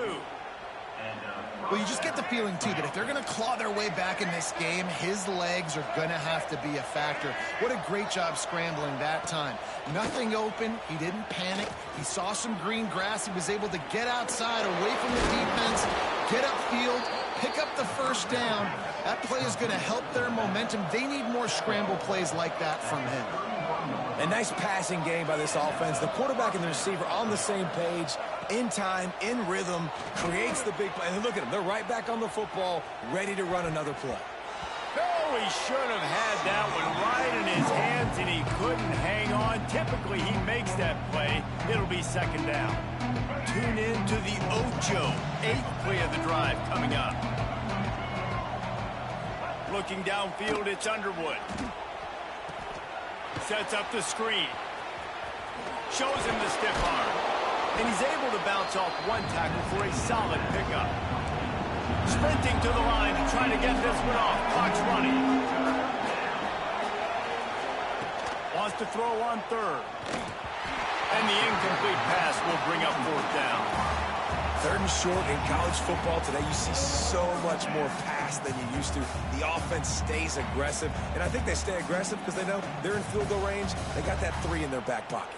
Well, you just get the feeling, too, that if they're going to claw their way back in this game, his legs are going to have to be a factor. What a great job scrambling that time. Nothing open. He didn't panic. He saw some green grass. He was able to get outside, away from the defense, get upfield, pick up the first down. That play is going to help their momentum. They need more scramble plays like that from him. A nice passing game by this offense. The quarterback and the receiver on the same page, in time, in rhythm, creates the big play. And look at them. They're right back on the football, ready to run another play. Oh, he should have had that one right in his hands, and he couldn't hang on. Typically, he makes that play. It'll be second down. Tune in to the Ocho, 8th play of the drive coming up. Looking downfield, it's Underwood. Sets up the screen. Shows him the stiff arm. And he's able to bounce off one tackle for a solid pickup. Sprinting to the line to try to get this one off. Clock's running. Wants to throw on third. And the incomplete pass will bring up fourth down. Third and short in college football today, you see so much more pass than you used to. The offense stays aggressive, and I think they stay aggressive because they know they're in field goal range. They got that 3 in their back pocket.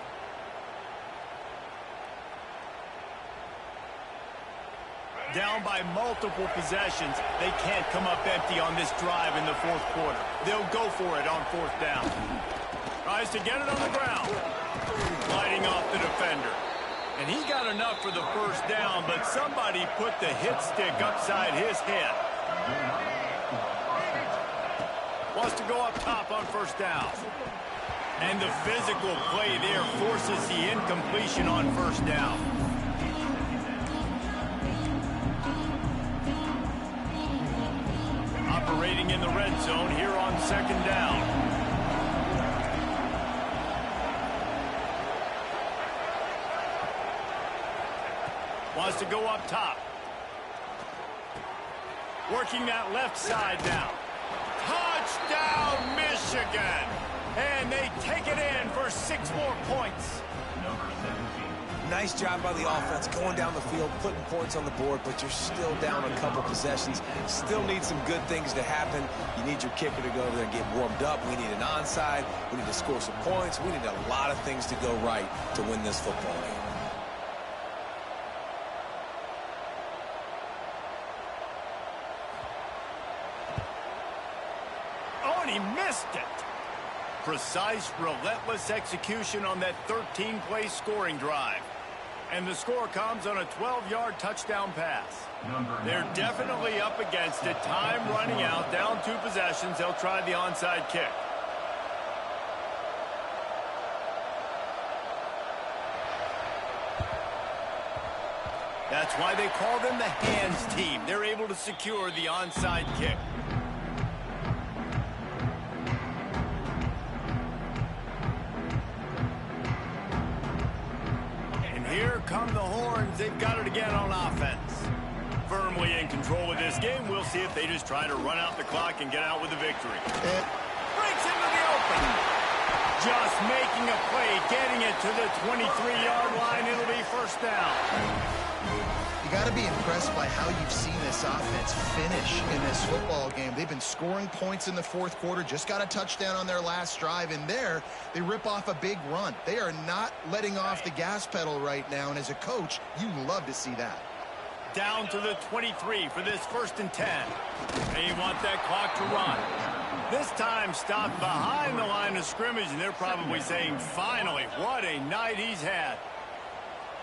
Down by multiple possessions, they can't come up empty on this drive in the fourth quarter. They'll go for it on fourth down. Tries to get it on the ground. Gliding off the defender. And he got enough for the first down, but somebody put the hit stick upside his head. Wants to go up top on first down. And the physical play there forces the incompletion on first down. Operating in the red zone here on second down. Wants to go up top. Working that left side now. Touchdown, Michigan! And they take it in for 6 more points. Nice job by the offense going down the field, putting points on the board, but you're still down a couple possessions. Still need some good things to happen. You need your kicker to go over there and get warmed up. We need an onside. We need to score some points. We need a lot of things to go right to win this football game. and he missed it. Precise, relentless execution on that 13-play scoring drive. And the score comes on a 12-yard touchdown pass. They're definitely up against it. Time running out, down 2 possessions. They'll try the onside kick. That's why they call them the hands team. They're able to secure the onside kick. And here come the Horns. They've got it again on offense. Firmly in control of this game. We'll see if they just try to run out the clock and get out with a victory. Breaks into the open. Just making a play, getting it to the 23-yard line. It'll be first down. You got to be impressed by how you've seen this offense finish in this football game. They've been scoring points in the fourth quarter, just got a touchdown on their last drive, and there they rip off a big run. They are not letting off the gas pedal right now, and as a coach, you love to see that. Down to the 23 for this 1st and 10. They want that clock to run. This time stopped behind the line of scrimmage, and they're probably saying, finally, what a night he's had.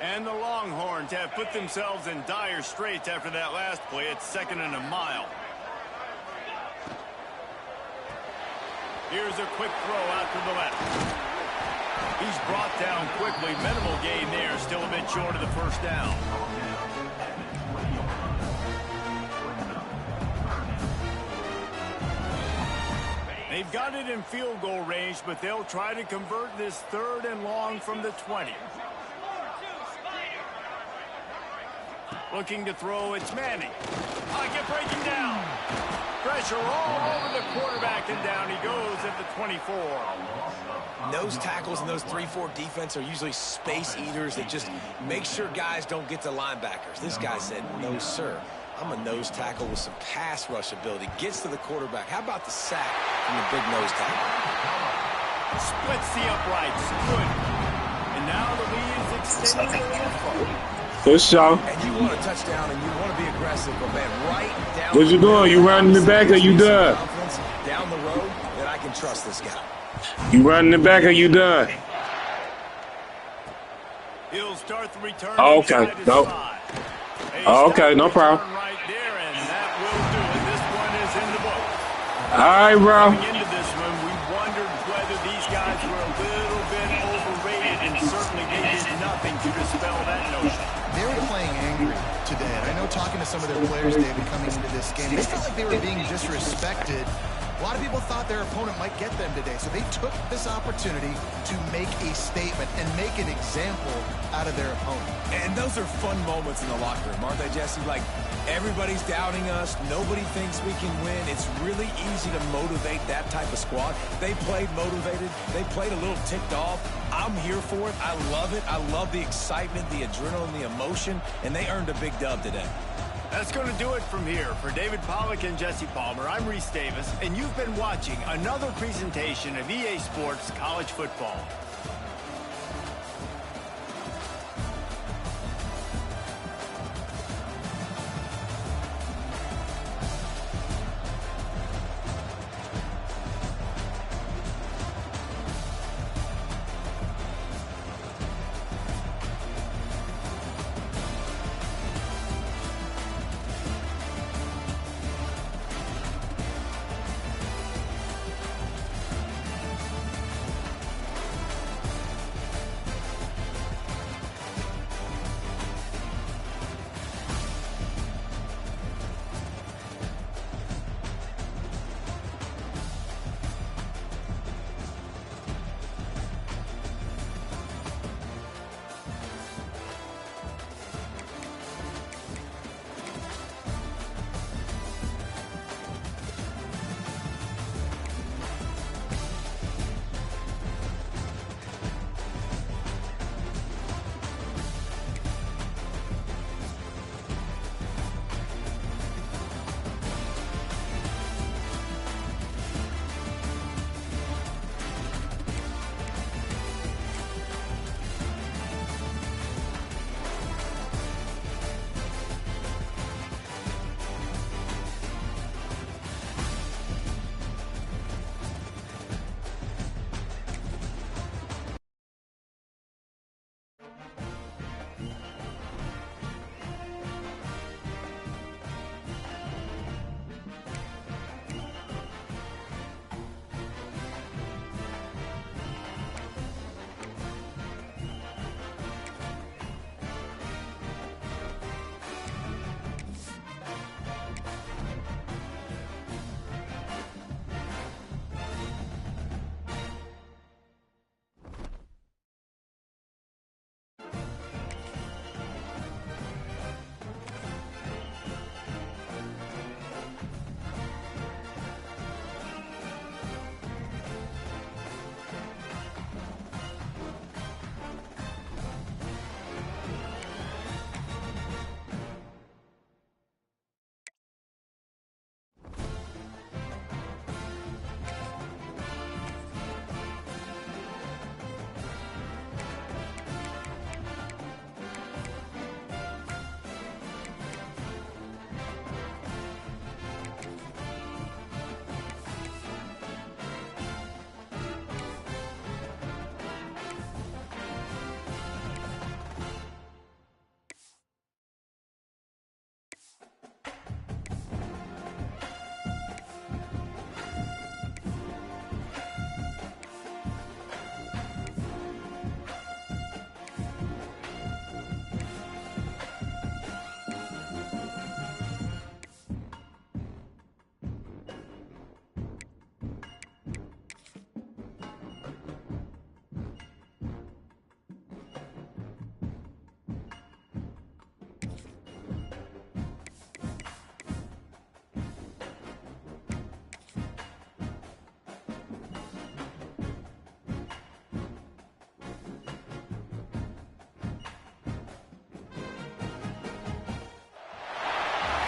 And the Longhorns have put themselves in dire straits after that last play. It's 2nd and a mile. Here's a quick throw out to the left. He's brought down quickly. Minimal gain there. Still a bit short of the first down. They've got it in field goal range, but they'll try to convert this 3rd and long from the 20. Looking to throw, it's Manning. Pocket breaking down. Pressure all over the quarterback, and down he goes at the 24. Nose tackles in those 3-4 defense are usually space eaters that just make sure guys don't get to linebackers. This guy said, no, sir. I'm a nose tackle with some pass rush ability. Gets to the quarterback. How about the sack from the big nose tackle? Splits the uprights. Good. And now the lead is extended a little further. Good shot. And you want a touchdown and you want to be aggressive, but man, right down. What you doing? You running the back or you done? Down the road that I can trust this guy. You running the back or you done? He'll start the return. Oh, okay. Nope. Oh, okay. No problem. Right there, and that will do it. This one is in the book. All right, bro. Coming into this one, we wondered whether these guys were a little bit overrated, and certainly they did nothing to dispel that notion. They were playing angry today. And I know talking to some of their players, David, coming into this game, they felt like they were being disrespected. A lot of people thought their opponent might get them today, so they took this opportunity to make a statement and make an example out of their opponent. And those are fun moments in the locker room, aren't they, Jesse? Like, everybody's doubting us. Nobody thinks we can win. It's really easy to motivate that type of squad. They played motivated. They played a little ticked off. I'm here for it. I love it. I love the excitement, the adrenaline, the emotion, and they earned a big dub today. That's going to do it from here. For David Pollack and Jesse Palmer, I'm Reese Davis, and you've been watching another presentation of EA Sports College Football.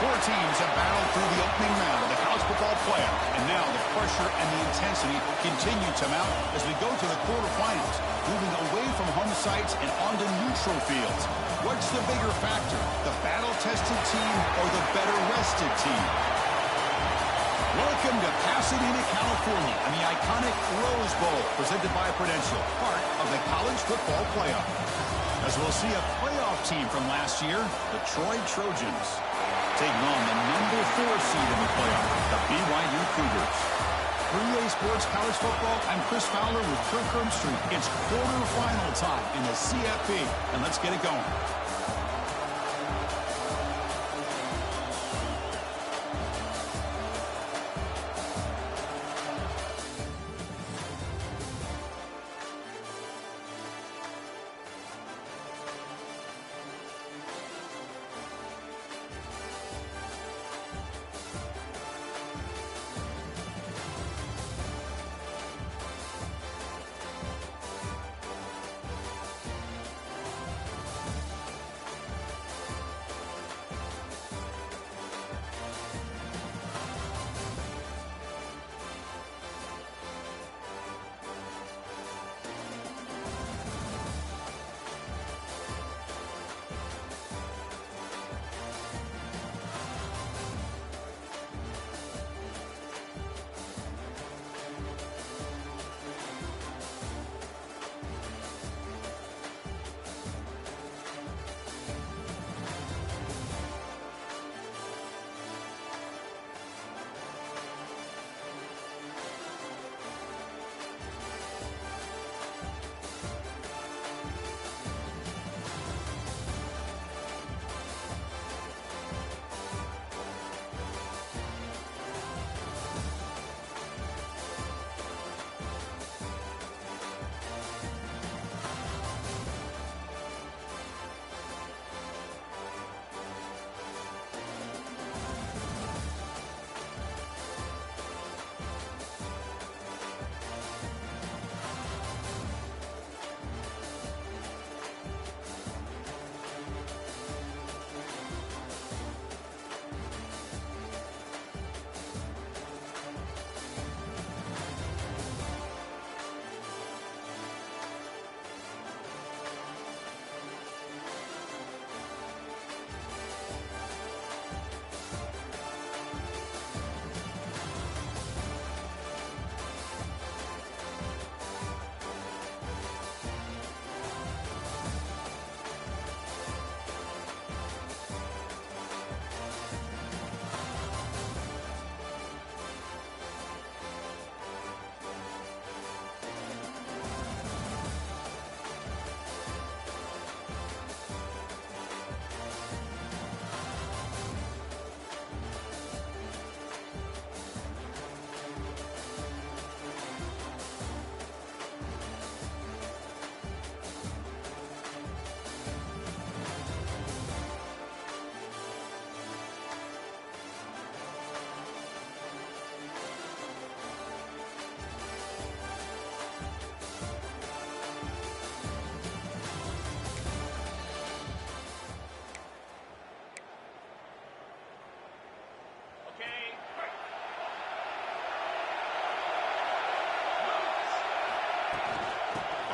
Four teams have battled through the opening round of the college football playoff, and now the pressure and the intensity continue to mount as we go to the quarterfinals, moving away from home sites and onto neutral fields. What's the bigger factor, the battle-tested team or the better-rested team? Welcome to Pasadena, California, and the iconic Rose Bowl, presented by Prudential, part of the college football playoff. As we'll see a playoff team from last year, the Troy Trojans, taking on the number 4 seed in the playoff, the BYU Cougars. For EA Sports College Football, I'm Chris Fowler with Kirk Herbstreit. It's quarterfinal time in the CFP, and let's get it going.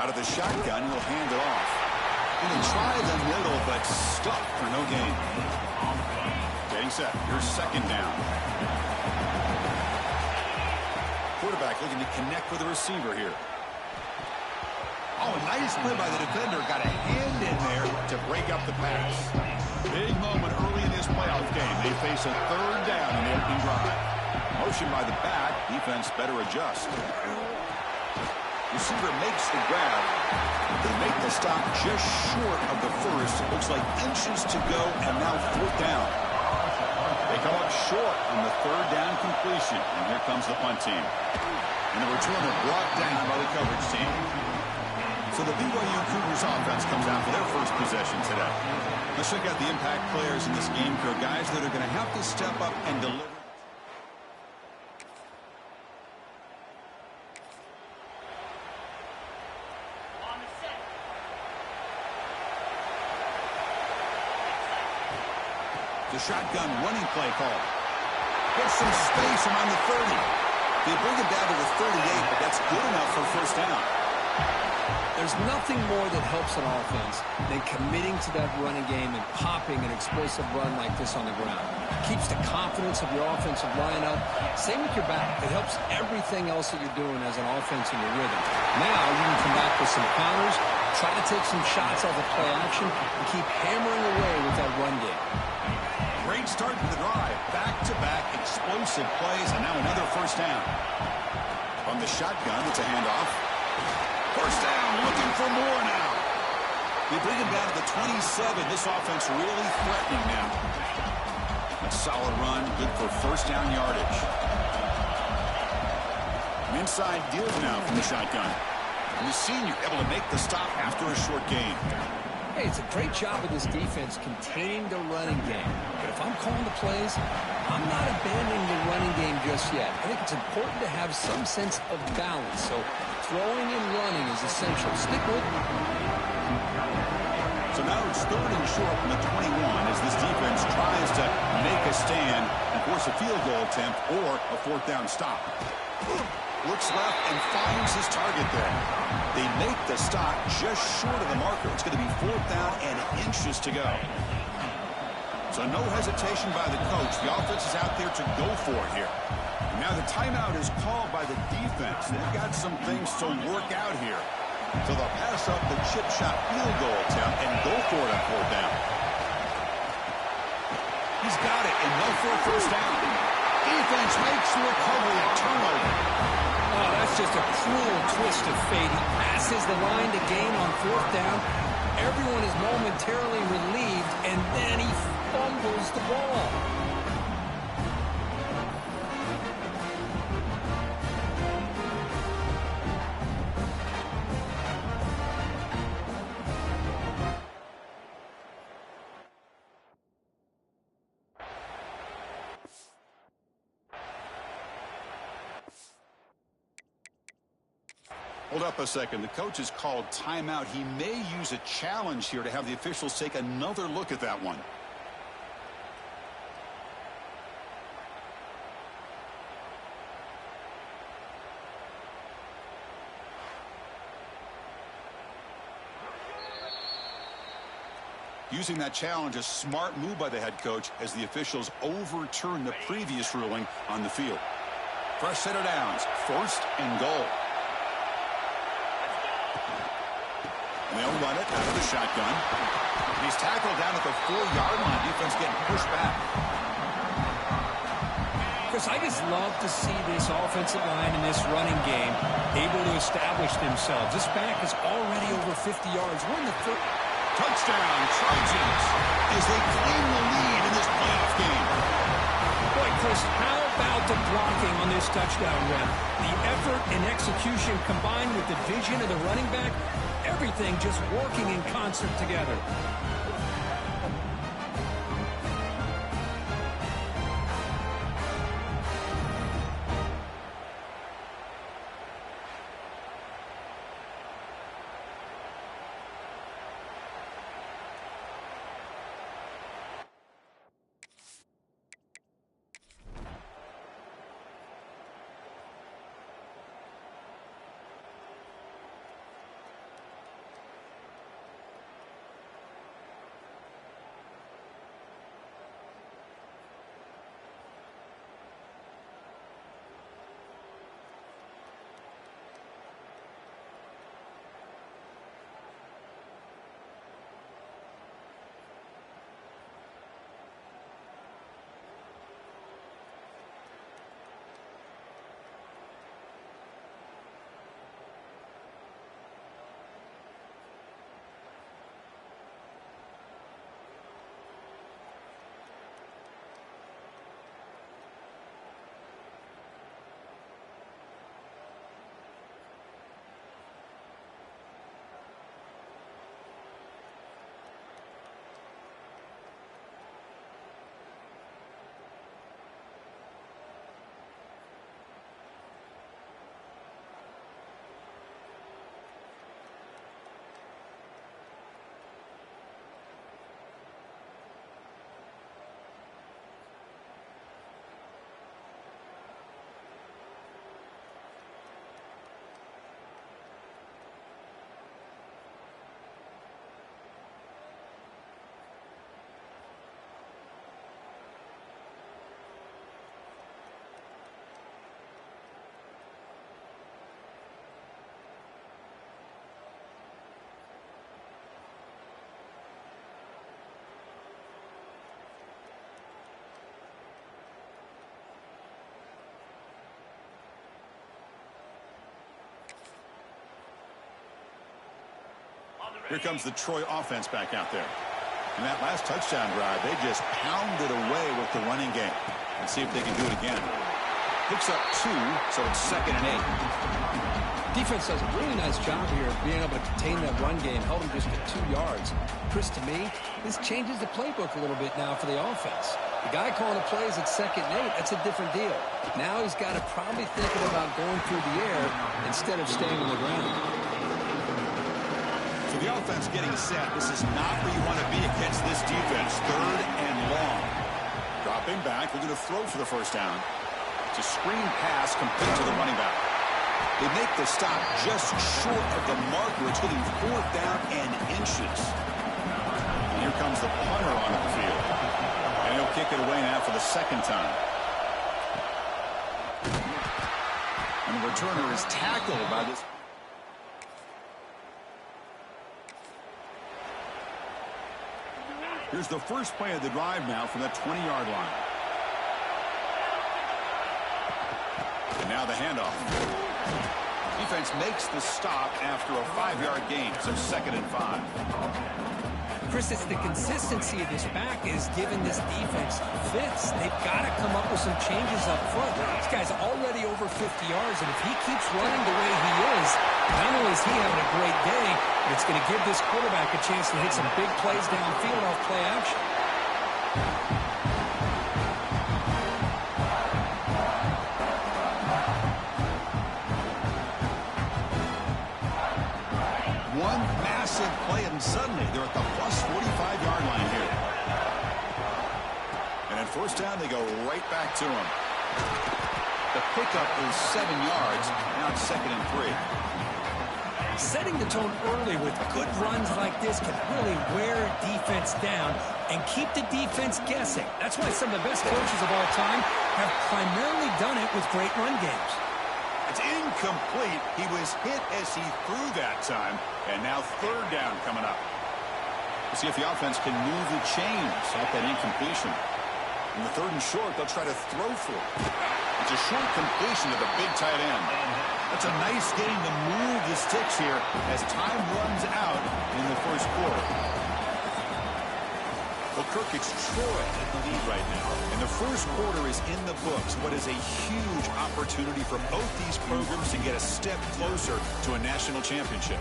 Out of the shotgun, he'll hand it off. Going to try the middle, but stuck for no gain. Getting set. Here's second down. Quarterback looking to connect with the receiver here. Oh, a nice play by the defender. Got a hand in there to break up the pass. Big moment early in this playoff game. They face a third down in the opening drive. Motion by the back. Defense better adjust. Receiver makes the grab. They make the stop just short of the first. Looks like inches to go, and now fourth down. They come up short on the third down completion. And here comes the punt team. And the returner brought down by the coverage team. So the BYU Cougars offense comes out for their first possession today. Let's check out the impact players in this game here. Guys that are going to have to step up and deliver. To shotgun running play call. Gets some space around the 30. They bring it down to the 38, but that's good enough for first down. There's nothing more that helps an offense than committing to that running game and popping an explosive run like this on the ground. It keeps the confidence of your offensive line up. Same with your back. It helps everything else that you're doing as an offense in your rhythm. Now you can come back with some counters, try to take some shots off of play action, and keep hammering away with that run game. Great start to the drive. Back-to-back explosive plays, and now another first down. From the shotgun, it's a handoff. First down, looking for more now. They bring him down to the 27. This offense really threatening now. A solid run, good for first down yardage. An inside deal now from the shotgun. And the senior able to make the stop after a short gain. Hey, it's a great job of this defense containing the running game. But if I'm calling the plays, I'm not abandoning the running game just yet. I think it's important to have some sense of balance. So throwing and running is essential. Stick with it. So now it's third and short from the 21 as this defense tries to make a stand and force a field goal attempt or a fourth down stop. Looks left and finds his target there. They make the stop just short of the marker. It's going to be fourth down and inches to go. So no hesitation by the coach. The offense is out there to go for it here. And now the timeout is called by the defense. They've got some things to work out here. So they'll pass up the chip shot field goal attempt and go for it on fourth down. He's got it and no for a first down. Defense makes the recovery, a turnover. Oh, that's just a cruel twist of fate. He passes the line to gain on fourth down. Everyone is momentarily relieved, and then he fumbles the ball. Hold up a second. The coach has called timeout. He may use a challenge here to have the officials take another look at that one. Using that challenge, a smart move by the head coach as the officials overturn the previous ruling on the field. Fresh set of downs, first and goal. And they'll run it out of the shotgun. He's tackled down at the 4-yard line. Defense getting pushed back. Chris, I just love to see this offensive line and this running game able to establish themselves. This back is already over 50 yards. We're in the touchdown, Trojans, as they claim the lead in this playoff game. Boy, Chris, how about the blocking on this touchdown run? The effort and execution combined with the vision of the running back, everything just working in concert together. Here comes the Troy offense back out there. In that last touchdown drive, they just pounded away with the running game. Let's see if they can do it again. Picks up 2, so it's 2nd and 8. Defense does a really nice job here of being able to contain that run game, held them just to 2 yards. Chris, to me, this changes the playbook a little bit now for the offense. The guy calling the plays at 2nd and 8, that's a different deal. Now he's got to probably thinking about going through the air instead of staying on the ground. So the offense getting set. This is not where you want to be against this defense. 3rd and long. Dropping back, looking to throw for the first down. It's a screen pass complete to the running back. They make the stop just short of the marker. It's getting 4th down and inches. And here comes the punter onto the field. And he'll kick it away now for the 2nd time. And the returner is tackled by this. Here's the first play of the drive now from the 20-yard line. And now the handoff. Defense makes the stop after a 5-yard gain, so 2nd and 5. Chris, it's the consistency of this back is giving this defense fits. They've got to come up with some changes up front. This guy's already over 50 yards, and if he keeps running the way he is, not only is he having a great day, but it's going to give this quarterback a chance to hit some big plays downfield off play action. One massive play, and suddenly they're at the plus 45-yard line here. And at first down, they go right back to him. The pickup is 7 yards. Now it's 2nd and 3. Setting the tone early with good runs like this can really wear defense down and keep the defense guessing. That's why some of the best coaches of all time have primarily done it with great run games. It's incomplete. He was hit as he threw that time. And now 3rd down coming up. We'll see if the offense can move the chains at that incompletion. In the 3rd and short, they'll try to throw for it. It's a short completion to the big tight end. That's a nice game to move the sticks here as time runs out in the first quarter. Well, Kirk, it's Troy in the lead right now. And the first quarter is in the books. What is a huge opportunity for both these programs to get a step closer to a national championship.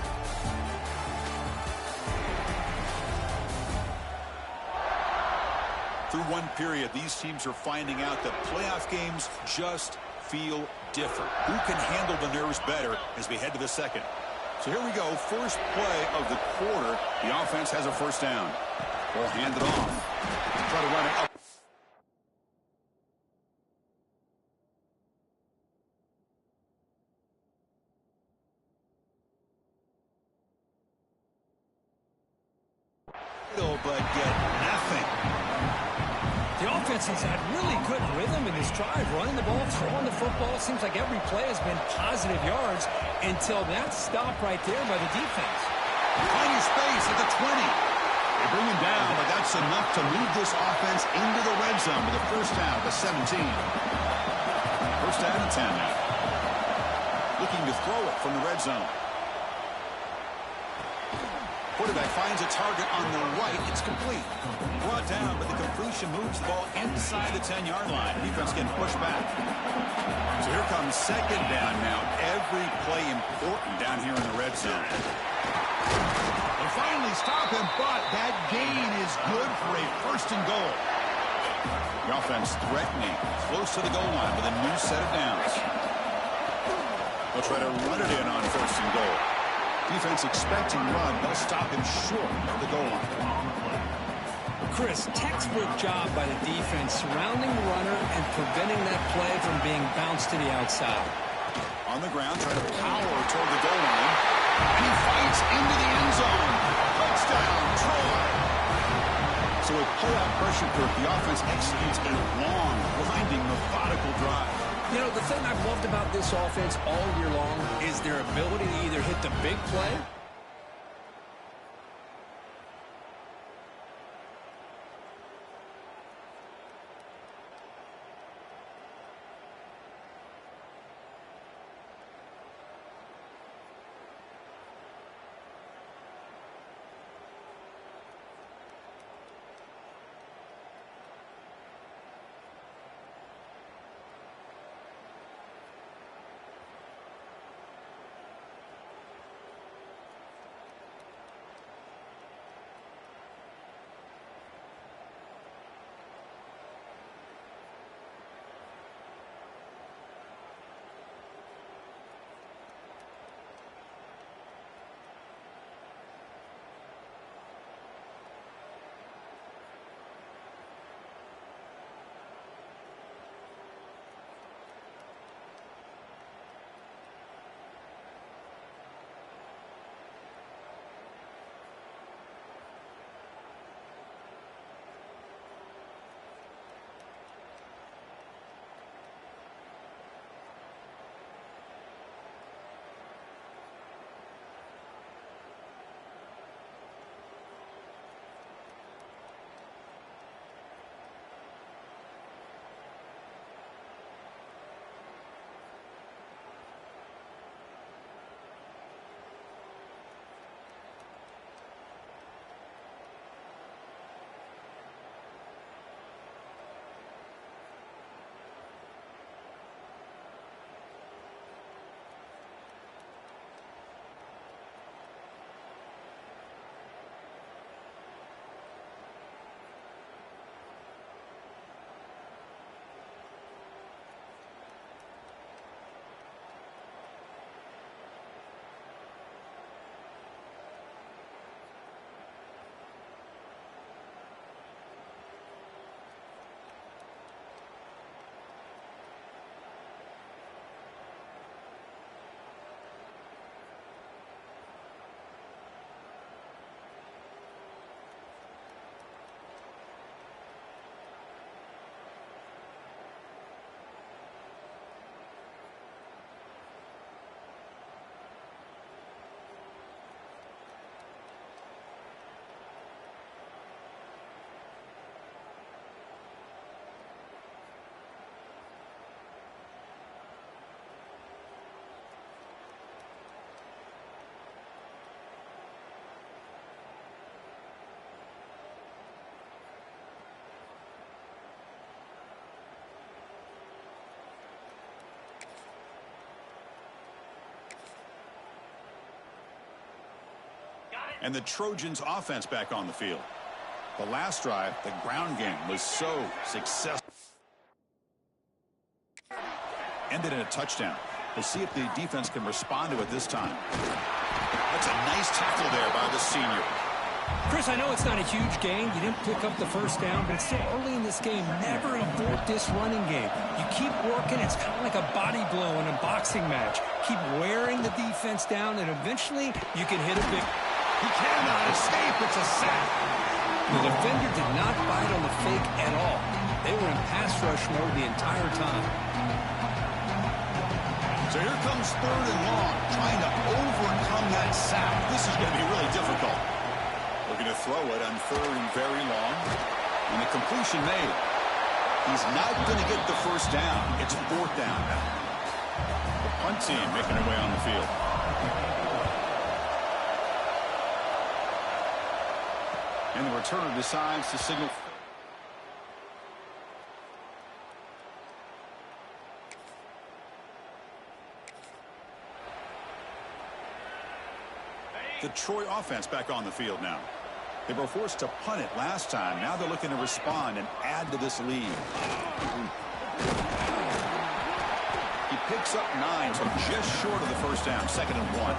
Through one period, these teams are finding out that playoff games just feel different. Who can handle the nerves better as we head to the 2nd? So here we go. First play of the quarter. The offense has a first down. They'll hand it off. Try to run it up. But get nothing. The offense has had really good rhythm in this drive, running the ball, throwing the football. It seems like every play has been positive yards until that stop right there by the defense. Finding space at the 20. They bring him down, but that's enough to move this offense into the red zone with a first down at the 17. First down and 10 now. Looking to throw it from the red zone. Quarterback finds a target on the right. It's complete. Brought down, but the completion moves the ball inside the 10-yard line. Defense getting pushed back. So here comes 2nd down now. Every play important down here in the red zone. They finally stop him, but that gain is good for a 1st and goal. The offense threatening, close to the goal line with a new set of downs. They'll try to run it in on 1st and goal. Defense expecting run. They'll stop him short of the goal line. Chris, textbook job by the defense surrounding the runner and preventing that play from being bounced to the outside. On the ground, trying to power toward the goal line. And he fights into the end zone. Touchdown, Troy. So with playoff pressure, Kirk, the offense executes a long, winding, methodical drive. You know, the thing I've loved about this offense all year long is their ability to either hit the big play And the Trojans offense back on the field. The last drive, the ground game was so successful. Ended in a touchdown. We'll see if the defense can respond to it this time. That's a nice tackle there by the senior. Chris, I know it's not a huge gain. You didn't pick up the first down, but it's still early in this game. Never abort this running game. You keep working. It's kind of like a body blow in a boxing match. Keep wearing the defense down, and eventually you can hit a big... He cannot escape. It's a sack. The defender did not bite on the fake at all. They were in pass rush mode the entire time. So here comes 3rd and long, trying to overcome that sack. This is going to be really difficult. Looking to throw it on 3rd and very long. And the completion made. He's not going to get the first down. It's 4th down. The punt team making their way on the field. And the returner decides to signal. The Troy offense back on the field now. They were forced to punt it last time. Now they're looking to respond and add to this lead. He picks up 9, so just short of the first down. 2nd and 1.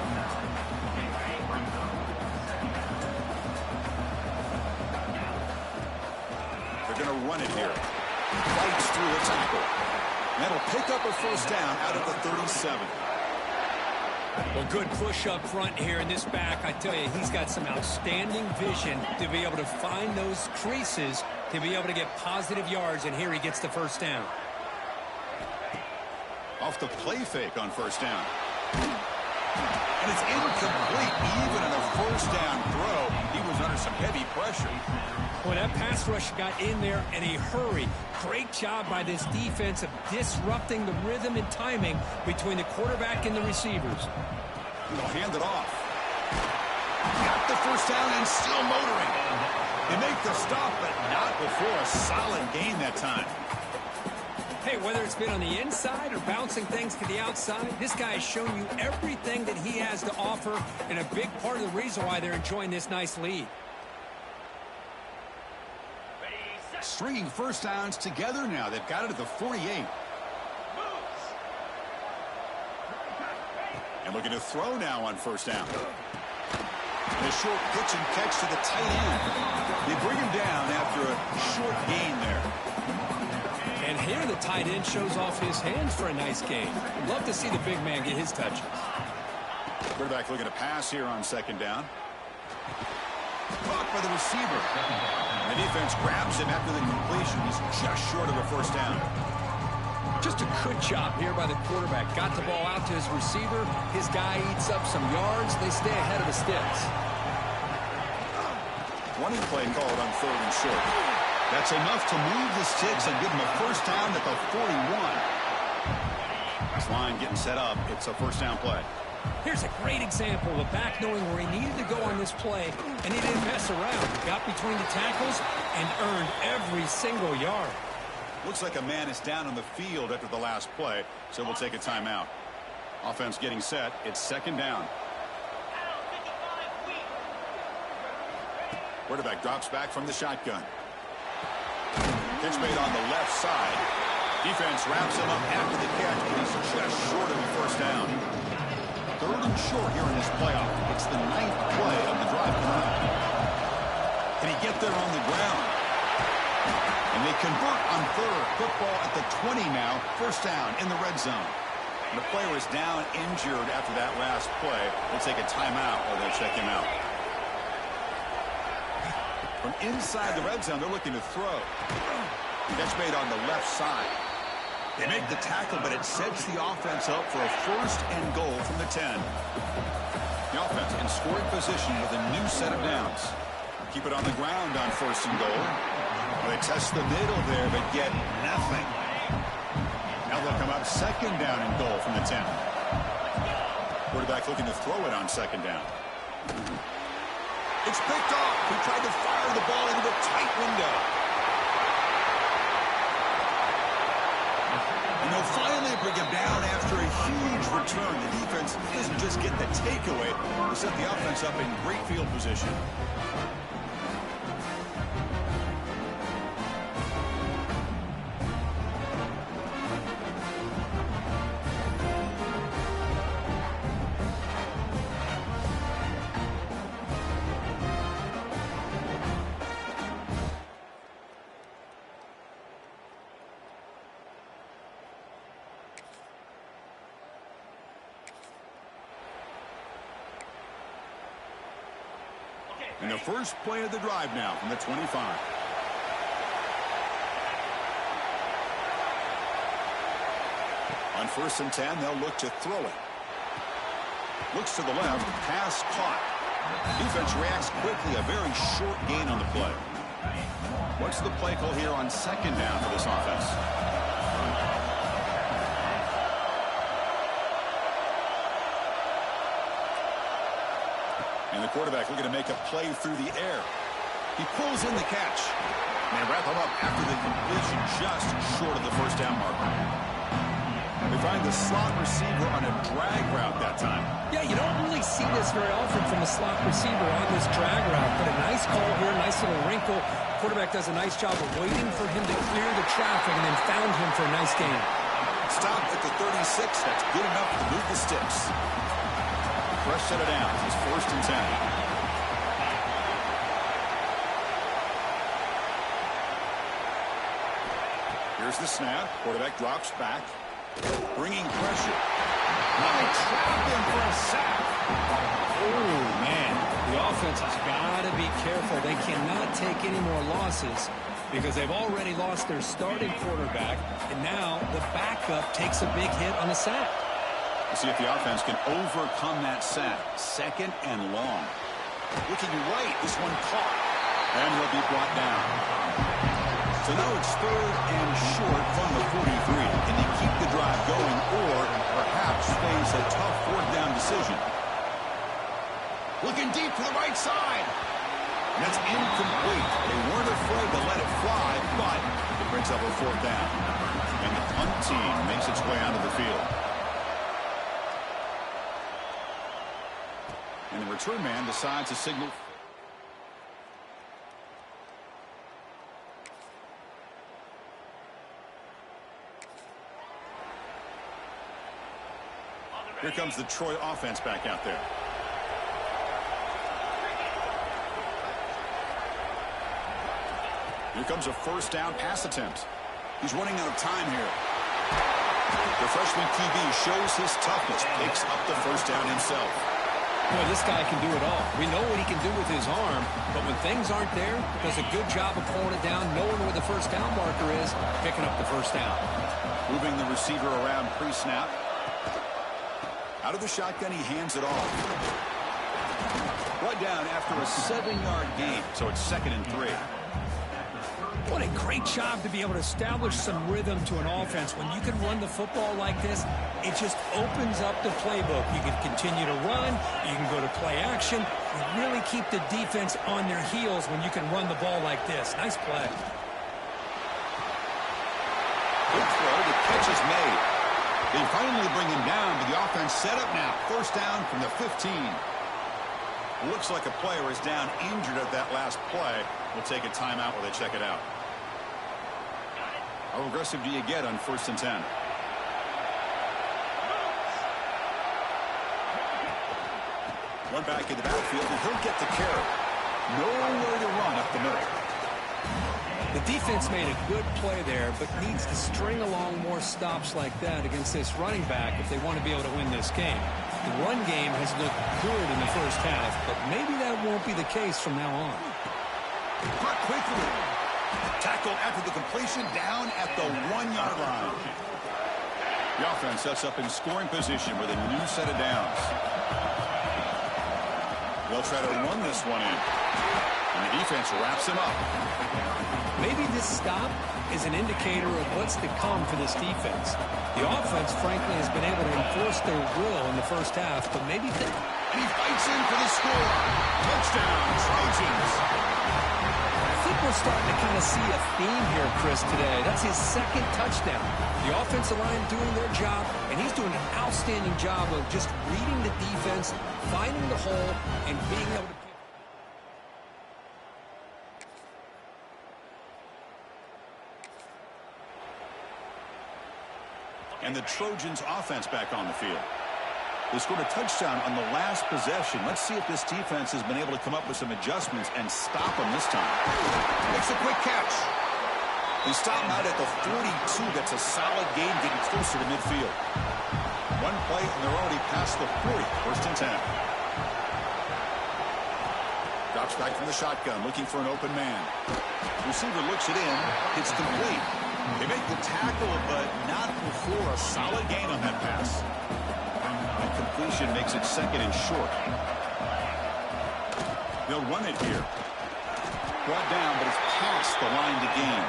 They're going to run it here. Fights through a tackle. And that'll pick up a first down out of the 37. Well, good push up front here in this back. I tell you, he's got some outstanding vision to be able to find those creases, to be able to get positive yards, and here he gets the first down. Off the play fake on first down. And it's incomplete. Even in a first down throw, he was under some heavy pressure. Well, that pass rush got in there in a hurry. Great job by this defense of disrupting the rhythm and timing between the quarterback and the receivers. They'll hand it off. Got the first down and still motoring. They make the stop, but not before a solid gain that time. Hey, whether it's been on the inside or bouncing things to the outside, this guy has shown you everything that he has to offer, and a big part of the reason why they're enjoying this nice lead. Stringing first downs together now. They've got it at the 48. And looking to throw now on first down. And a short pitch and catch to the tight end. They bring him down after a short gain there. And here the tight end shows off his hands for a nice gain. Love to see the big man get his touches. Quarterback looking to pass here on 2nd down. Caught by the receiver. And the defense grabs him after the completion. He's just short of a first down. Just a good job here by the quarterback. Got the ball out to his receiver. His guy eats up some yards. They stay ahead of the sticks. Running play called on 3rd and short. That's enough to move the sticks and give him a first down at the 41. This line getting set up. It's a first down play. Here's a great example of a back knowing where he needed to go on this play, and he didn't mess around. He got between the tackles and earned every single yard. Looks like a man is down on the field after the last play, so we'll take a timeout. Offense getting set. It's 2nd down. Quarterback drops back from the shotgun. Pitch made on the left side. Defense wraps him up after the catch, but he's just short of the first down. 3rd and short here in this playoff. It's the 9th play of the drive coming up. Can he get there on the ground? And they convert on 3rd. Football at the 20 now. First down in the red zone. And the player is down injured after that last play. They'll take a timeout while they check him out. From inside the red zone, they're looking to throw. Catch made on the left side. They make the tackle, but it sets the offense up for a 1st and goal from the 10. The offense in scoring position with a new set of downs. Keep it on the ground on 1st and goal. They test the middle there, but get nothing. Now they'll come up 2nd down and goal from the 10. Quarterback looking to throw it on 2nd down. It's picked off. He tried to fire the ball into a tight window. And they'll finally bring him down after a huge return, the defense doesn't just get the takeaway, they set the offense up in great field position. And the first play of the drive now from the 25. On 1st and 10, they'll look to throw it. Looks to the left, pass caught. Defense reacts quickly, a very short gain on the play. What's the play call here on 2nd down for this offense? And the quarterback looking to make a play through the air. He pulls in the catch. And they wrap him up after the completion just short of the 1st down marker. They find the slot receiver on a drag route that time. Yeah, you don't really see this very often from a slot receiver on this drag route, but a nice call here, nice little wrinkle. Quarterback does a nice job of waiting for him to clear the traffic and then found him for a nice gain. Stop at the 36. That's good enough to move the sticks. Fresh set of downs. It's 1st and 10. Here's the snap. Quarterback drops back. Bringing pressure. Now they trap him for a sack. Oh, man. The offense has got to be careful. They cannot take any more losses because they've already lost their starting quarterback, and now the backup takes a big hit on the sack. Let's see if the offense can overcome that sack. 2nd and long. Looking right. This one caught. And he'll be brought down. So now it's 3rd and short from the 43. Can they keep the drive going or perhaps face a tough 4th down decision? Looking deep to the right side. And that's incomplete. They weren't afraid to let it fly, but it brings up a 4th down. And the punt team makes its way onto the field. And the return man decides to signal. Here comes the Troy offense back out there. Here comes a 1st down pass attempt. He's running out of time here. The freshman QB shows his toughness, picks up the 1st down himself. Boy, this guy can do it all. We know what he can do with his arm, but when things aren't there, does a good job of pulling it down, knowing where the 1st down marker is, picking up the 1st down. Moving the receiver around pre-snap. Out of the shotgun, he hands it off. Brought down after a 7-yard gain, so it's 2nd and 3. What a great job to be able to establish some rhythm to an offense. When you can run the football like this, it just opens up the playbook. You can continue to run. You can go to play action. You really keep the defense on their heels when you can run the ball like this. Nice play. Good throw. The catch is made. They finally bring him down, but the offense set up now. 1st down from the 15. Looks like a player is down injured at that last play. We'll take a timeout while they check it out. How aggressive do you get on 1st and 10? One back in the backfield, and he'll get the carry. Nowhere to run up the middle. The defense made a good play there, but needs to string along more stops like that against this running back if they want to be able to win this game. The run game has looked good in the 1st half, but maybe that won't be the case from now on. Caught quickly. Tackled after the completion down at the 1-yard line. The offense sets up in scoring position with a new set of downs. They'll try to run this one in. And the defense wraps him up. Maybe this stop is an indicator of what's to come for this defense. The offense, frankly, has been able to enforce their will in the 1st half, but maybe... And he fights in for the score. Touchdown, Trojans. I think we're starting to kind of see a theme here, Chris, today. That's his 2nd touchdown. The offensive line doing their job, and he's doing an outstanding job of just reading the defense, finding the hole, and being able to... And the Trojans offense back on the field. They scored a touchdown on the last possession. Let's see if this defense has been able to come up with some adjustments and stop them this time. Makes a quick catch. They stop him out at the 42. That's a solid gain, getting closer to midfield. One play, and they're already past the 40. First and 10. Drops back from the shotgun, looking for an open man. Receiver looks it in. It's complete. They make the tackle, but not before a solid gain on that pass. And completion makes it second and short. They'll run it here. Brought down, but it's past the line to gain.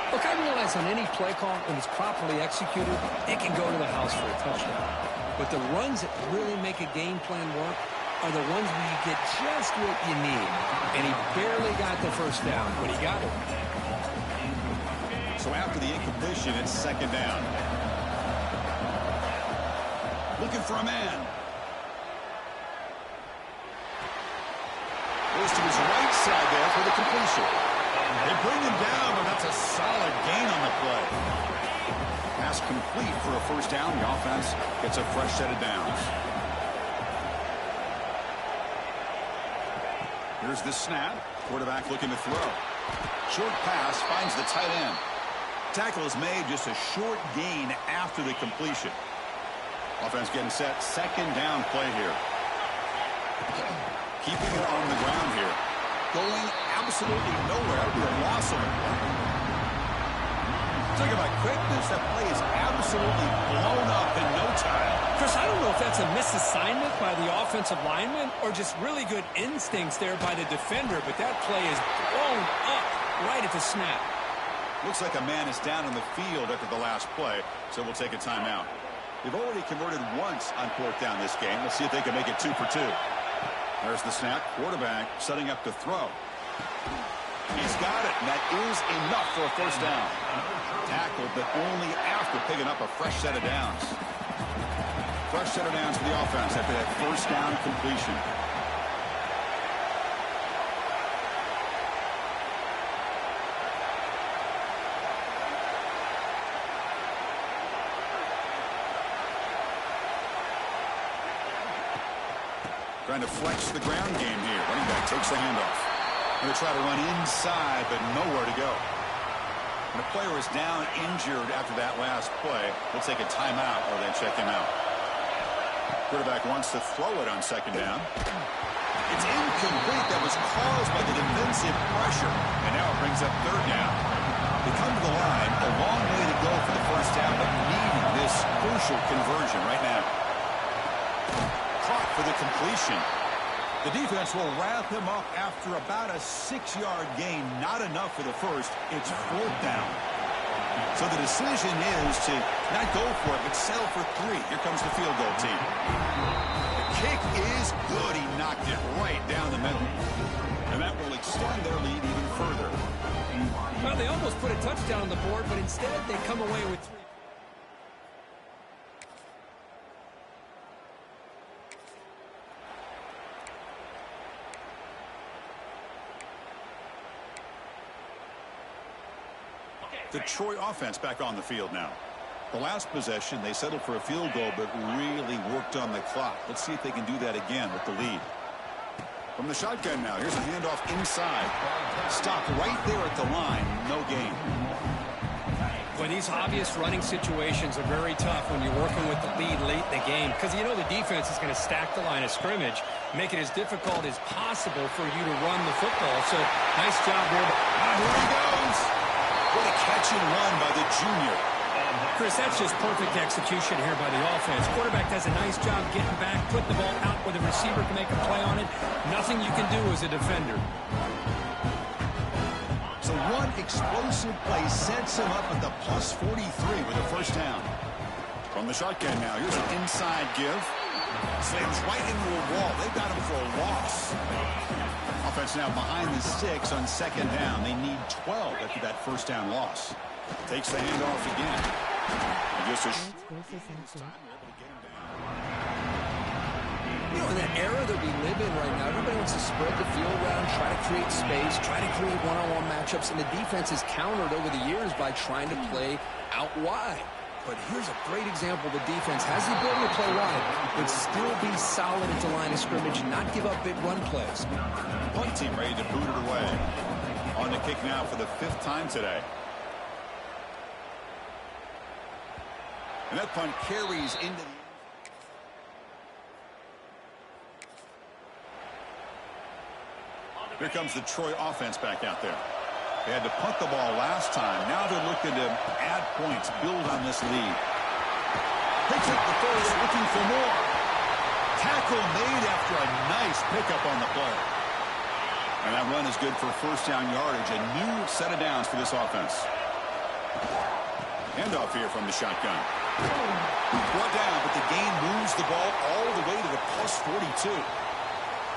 Look, I realize on any play call, when it's properly executed, it can go to the house for a touchdown. But the runs that really make a game plan work are the ones where you get just what you need. And he barely got the first down, but he got it. So after the incompletion, it's second down. Looking for a man. Goes to his right side there for the completion. They bring him down, but that's a solid gain on the play. Pass complete for a first down. The offense gets a fresh set of downs. Here's the snap. Quarterback looking to throw. Short pass finds the tight end. Tackle is made, just a short gain after the completion. Offense getting set. Second down play here. Keeping it on the ground here. Going absolutely nowhere with a loss of it. Talking about quickness, that play is absolutely blown up in no time. Chris, I don't know if that's a misassignment by the offensive lineman or just really good instincts there by the defender, but that play is blown up right at the snap. Looks like a man is down on the field after the last play, so we'll take a timeout. They've already converted once on fourth down this game. Let's see if they can make it 2 for 2. There's the snap. Quarterback setting up to throw. He's got it, and that is enough for a first down. Tackled, but only after picking up a fresh set of downs. Fresh set of downs for the offense after that first down completion. Trying to flex the ground game here. Running back takes the handoff. Going to try to run inside, but nowhere to go. And the player is down injured after that last play. We'll take a timeout or then check him out. Quarterback wants to throw it on second down. It's incomplete. That was caused by the defensive pressure. And now it brings up third down. They come to the line. A long way to go for the first down, but needing this crucial conversion right now. Caught for the completion. The defense will wrap him up after about a 6-yard gain. Not enough for the first. It's fourth down. So the decision is to not go for it, but settle for 3. Here comes the field goal team. The kick is good. He knocked it right down the middle. And that will extend their lead even further. Well, they almost put a touchdown on the board, but instead they come away with 3. The Troy offense back on the field now. The last possession, they settled for a field goal, but really worked on the clock. Let's see if they can do that again with the lead. From the shotgun now, here's a handoff inside. Stopped right there at the line. No gain. Well, these obvious running situations are very tough when you're working with the lead late in the game because you know the defense is going to stack the line of scrimmage, make it as difficult as possible for you to run the football. So, nice job there. Here he goes. What a catch and run by the junior. Chris, that's just perfect execution here by the offense. Quarterback does a nice job getting back, putting the ball out where the receiver can make a play on it. Nothing you can do as a defender. So one explosive play sets him up at the plus 43 with a first down. From the shotgun now, here's an inside give. Slams right into a wall. They've got him for a loss. Offense now behind the 6 on second down. They need 12 after that first down loss. Takes the handoff again. Just a You know, in that era that we live in right now, everybody wants to spread the field around, try to create space, try to create one-on-one matchups, and the defense has countered over the years by trying to play out wide. But here's a great example. The defense has the ability to play wide, but still be solid at the line of scrimmage and not give up big run plays. punt team ready to boot it away. On the kick now for the 5th time today. And that punt carries into the... Here comes the Troy offense back out there. They had to punt the ball last time. Now they're looking to add points, build on this lead. Picks up the first, looking for more. Tackle made after a nice pickup on the play. And that run is good for first down yardage. A new set of downs for this offense. Handoff here from the shotgun. Brought down, but the gain moves the ball all the way to the plus 42.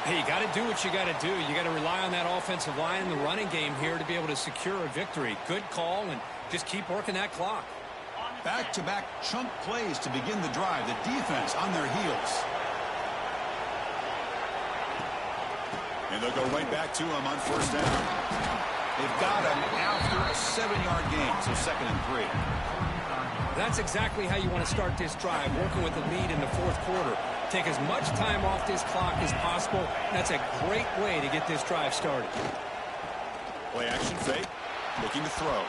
Hey, you got to do what you got to do. You got to rely on that offensive line and the running game here to be able to secure a victory. Good call, and just keep working that clock. Back-to-back chunk plays to begin the drive. The defense on their heels. And they'll go right back to him on first down. They've got him after a 7-yard gain, so 2nd and 3. That's exactly how you want to start this drive, working with the lead in the 4th quarter. Take as much time off this clock as possible. That's a great way to get this drive started. Play action fake. Looking to throw.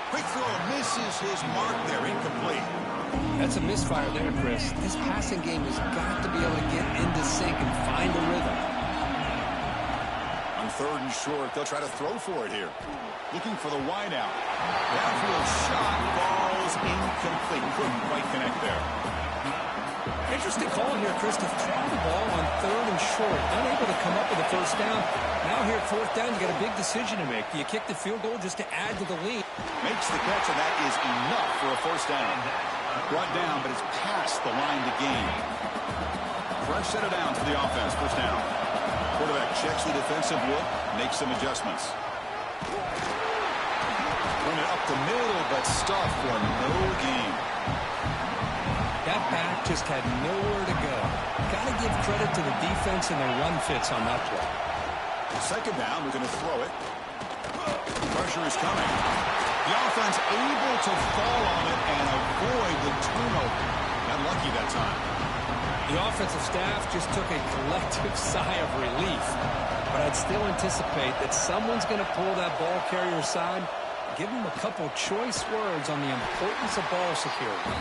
Quick throw misses his mark there. Incomplete. That's a misfire there, Chris. This passing game has got to be able to get into sync and find a rhythm. On 3rd and short, they'll try to throw for it here. Looking for the wideout. Downfield shot falls incomplete. Couldn't quite connect there. Interesting call here, Chris, to throw the ball on 3rd and short. Unable to come up with a first down. Now here at 4th down, you got a big decision to make. Do you kick the field goal just to add to the lead? Makes the catch, and that is enough for a first down. Brought down, but it's past the line to gain. Fresh set of downs for the offense. First down. Quarterback checks the defensive look, makes some adjustments. Run it up the middle, but stuffed for no gain. That back just had nowhere to go. Got to give credit to the defense and their run fits on that play. 2nd down, we're going to throw it. Pressure is coming. The offense able to fall on it and avoid the turnover. Got lucky that time. The offensive staff just took a collective sigh of relief. But I'd still anticipate that someone's going to pull that ball carrier aside, give him a couple choice words on the importance of ball security.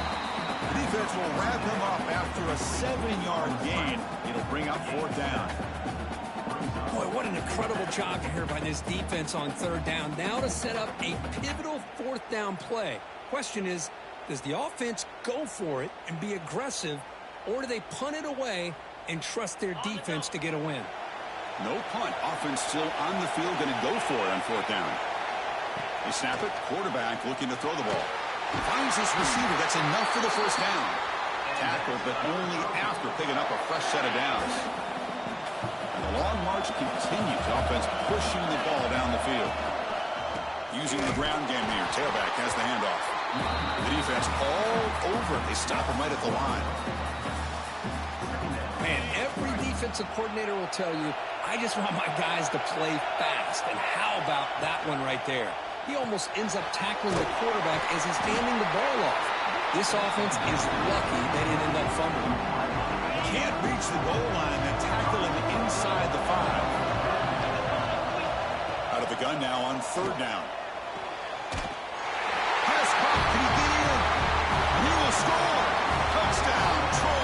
The defense will wrap him up after a 7-yard gain. It'll bring up 4th down. Boy, what an incredible job here by this defense on 3rd down. Now to set up a pivotal 4th down play. Question is, does the offense go for it and be aggressive, or do they punt it away and trust their defense to get a win? No punt. Offense still on the field, going to go for it on 4th down. They snap it. Quarterback looking to throw the ball. Finds his receiver. That's enough for the first down. Tackled, but only after picking up a fresh set of downs. And the long march continues. Offense pushing the ball down the field. Using the ground game here. Tailback has the handoff. The defense all over it. They stop him right at the line. Man, every defensive coordinator will tell you, I just want my guys to play fast. And how about that one right there? He almost ends up tackling the quarterback as he's handing the ball off. This offense is lucky they didn't end up fumbling. Can't reach the goal line. They tackle him inside the 5. Out of the gun now on 3rd down. Pass caught. Can he get in? And he will score. Touchdown, Troy.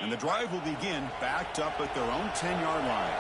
And the drive will begin backed up at their own 10-yard line.